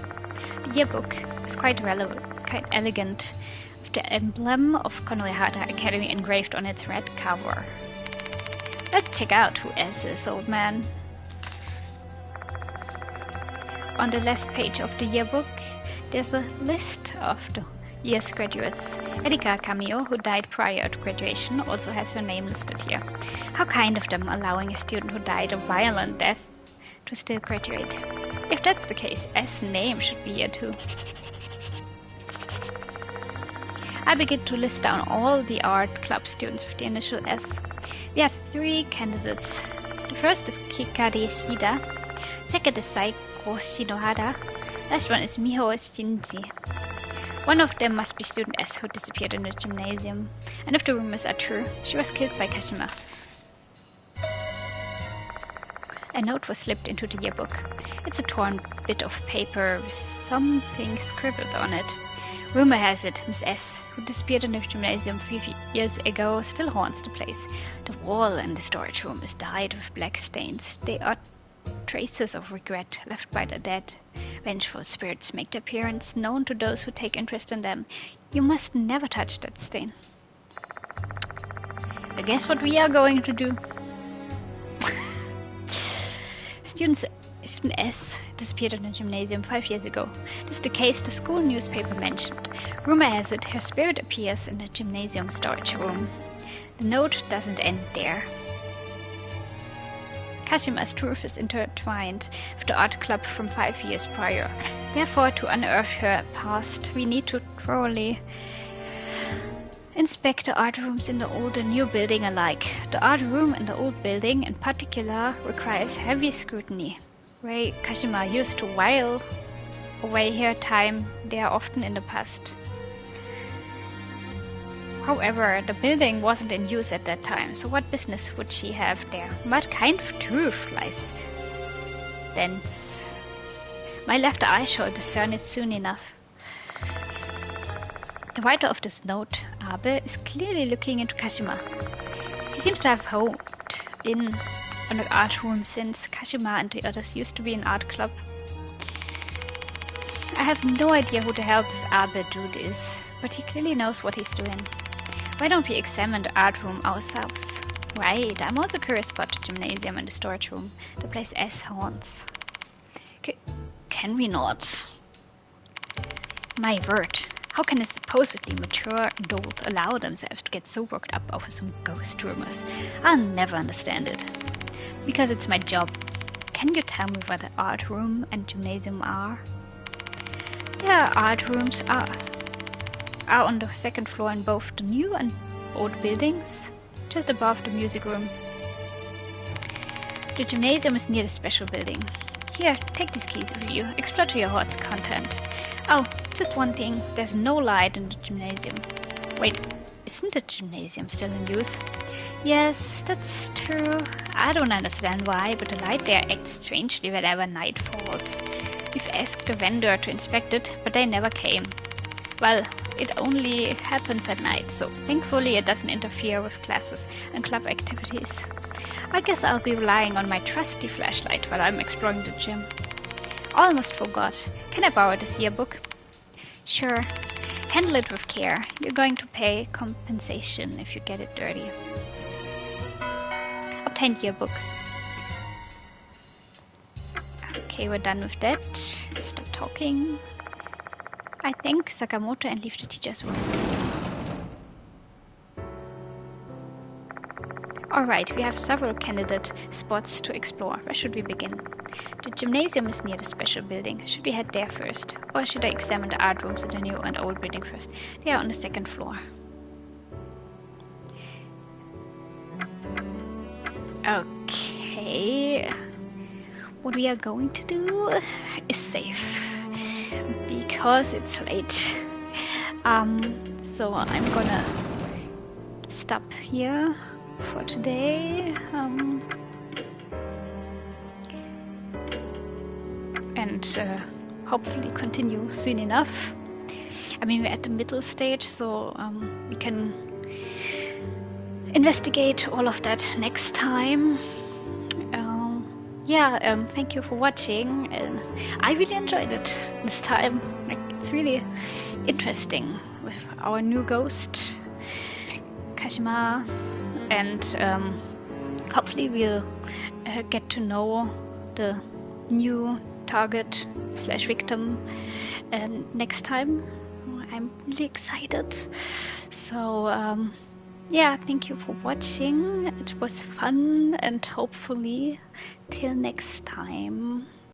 The yearbook is quite elegant, with the emblem of Konohara Academy engraved on its red cover. Let's check out who S is, old man. On the last page of the yearbook, there's a list of the year's graduates. Erika Cameo, who died prior to graduation, also has her name listed here. How kind of them, allowing a student who died a violent death to still graduate. If that's the case, S' name should be here too. I begin to list down all the art club students with the initial S. We have 3 candidates. The first is Kikari Shida, second is Saiko Shinohara, last one is Miho Shinji. One of them must be student S, who disappeared in the gymnasium. And if the rumors are true, she was killed by Kashima. A note was slipped into the yearbook. It's a torn bit of paper with something scribbled on it. Rumor has it Miss S, who disappeared in the gymnasium 3 years ago, still haunts the place. The wall in the storage room is dyed with black stains. They are traces of regret left by the dead. Vengeful spirits make their appearance known to those who take interest in them. You must never touch that stain. I guess what we are going to do. Student S disappeared in the gymnasium 5 years ago. This is the case the school newspaper mentioned. Rumor has it her spirit appears in the gymnasium storage room. The note doesn't end there. Kashima's truth is intertwined with the art club from 5 years prior. Therefore, to unearth her past, we need to thoroughly inspect the art rooms in the old and new building alike. The art room in the old building, in particular, requires heavy scrutiny. Where Kashima used to while away her time, they are often in the past. However, the building wasn't in use at that time, so what business would she have there? What kind of truth lies thence? My left eye shall discern it soon enough. The writer of this note, Abe, is clearly looking into Kashima. He seems to have honed in on the art room since Kashima and the others used to be an art club. I have no idea who the hell this Abe dude is, but he clearly knows what he's doing. Why don't we examine the art room ourselves? Right, I'm also curious about the gymnasium and the storage room, the place S haunts. Can we not? My word, how can a supposedly mature adult allow themselves to get so worked up over some ghost rumors? I'll never understand it. Because it's my job. Can you tell me where the art room and gymnasium are? There are art rooms are on the second floor in both the new and old buildings, just above the music room. The gymnasium is near the special building. Here, take these keys with you. Explore to your heart's content. Oh, just one thing. There's no light in the gymnasium. Wait, isn't the gymnasium still in use? Yes, that's true. I don't understand why, but the light there acts strangely whenever night falls. We've asked the vendor to inspect it, but they never came. Well, it only happens at night, so thankfully it doesn't interfere with classes and club activities. I guess I'll be relying on my trusty flashlight while I'm exploring the gym. Almost forgot. Can I borrow this yearbook? Sure. Handle it with care. You're going to pay compensation if you get it dirty. Obtained yearbook. Okay, we're done with that. Stop talking. I thank Sakamoto and leave the teacher's room. Alright, we have several candidate spots to explore. Where should we begin? The gymnasium is near the special building. Should we head there first? Or should I examine the art rooms in the new and old building first? They are on the second floor. Okay. What we are going to do is safe. Because it's late. So I'm gonna stop here for today, and hopefully continue soon enough. I mean, we're at the middle stage, so we can investigate all of that next time. Thank you for watching. I really enjoyed it this time. Like, it's really interesting with our new ghost, Kashima. And hopefully we'll get to know the new target / victim next time. I'm really excited. So thank you for watching. It was fun, and hopefully till next time.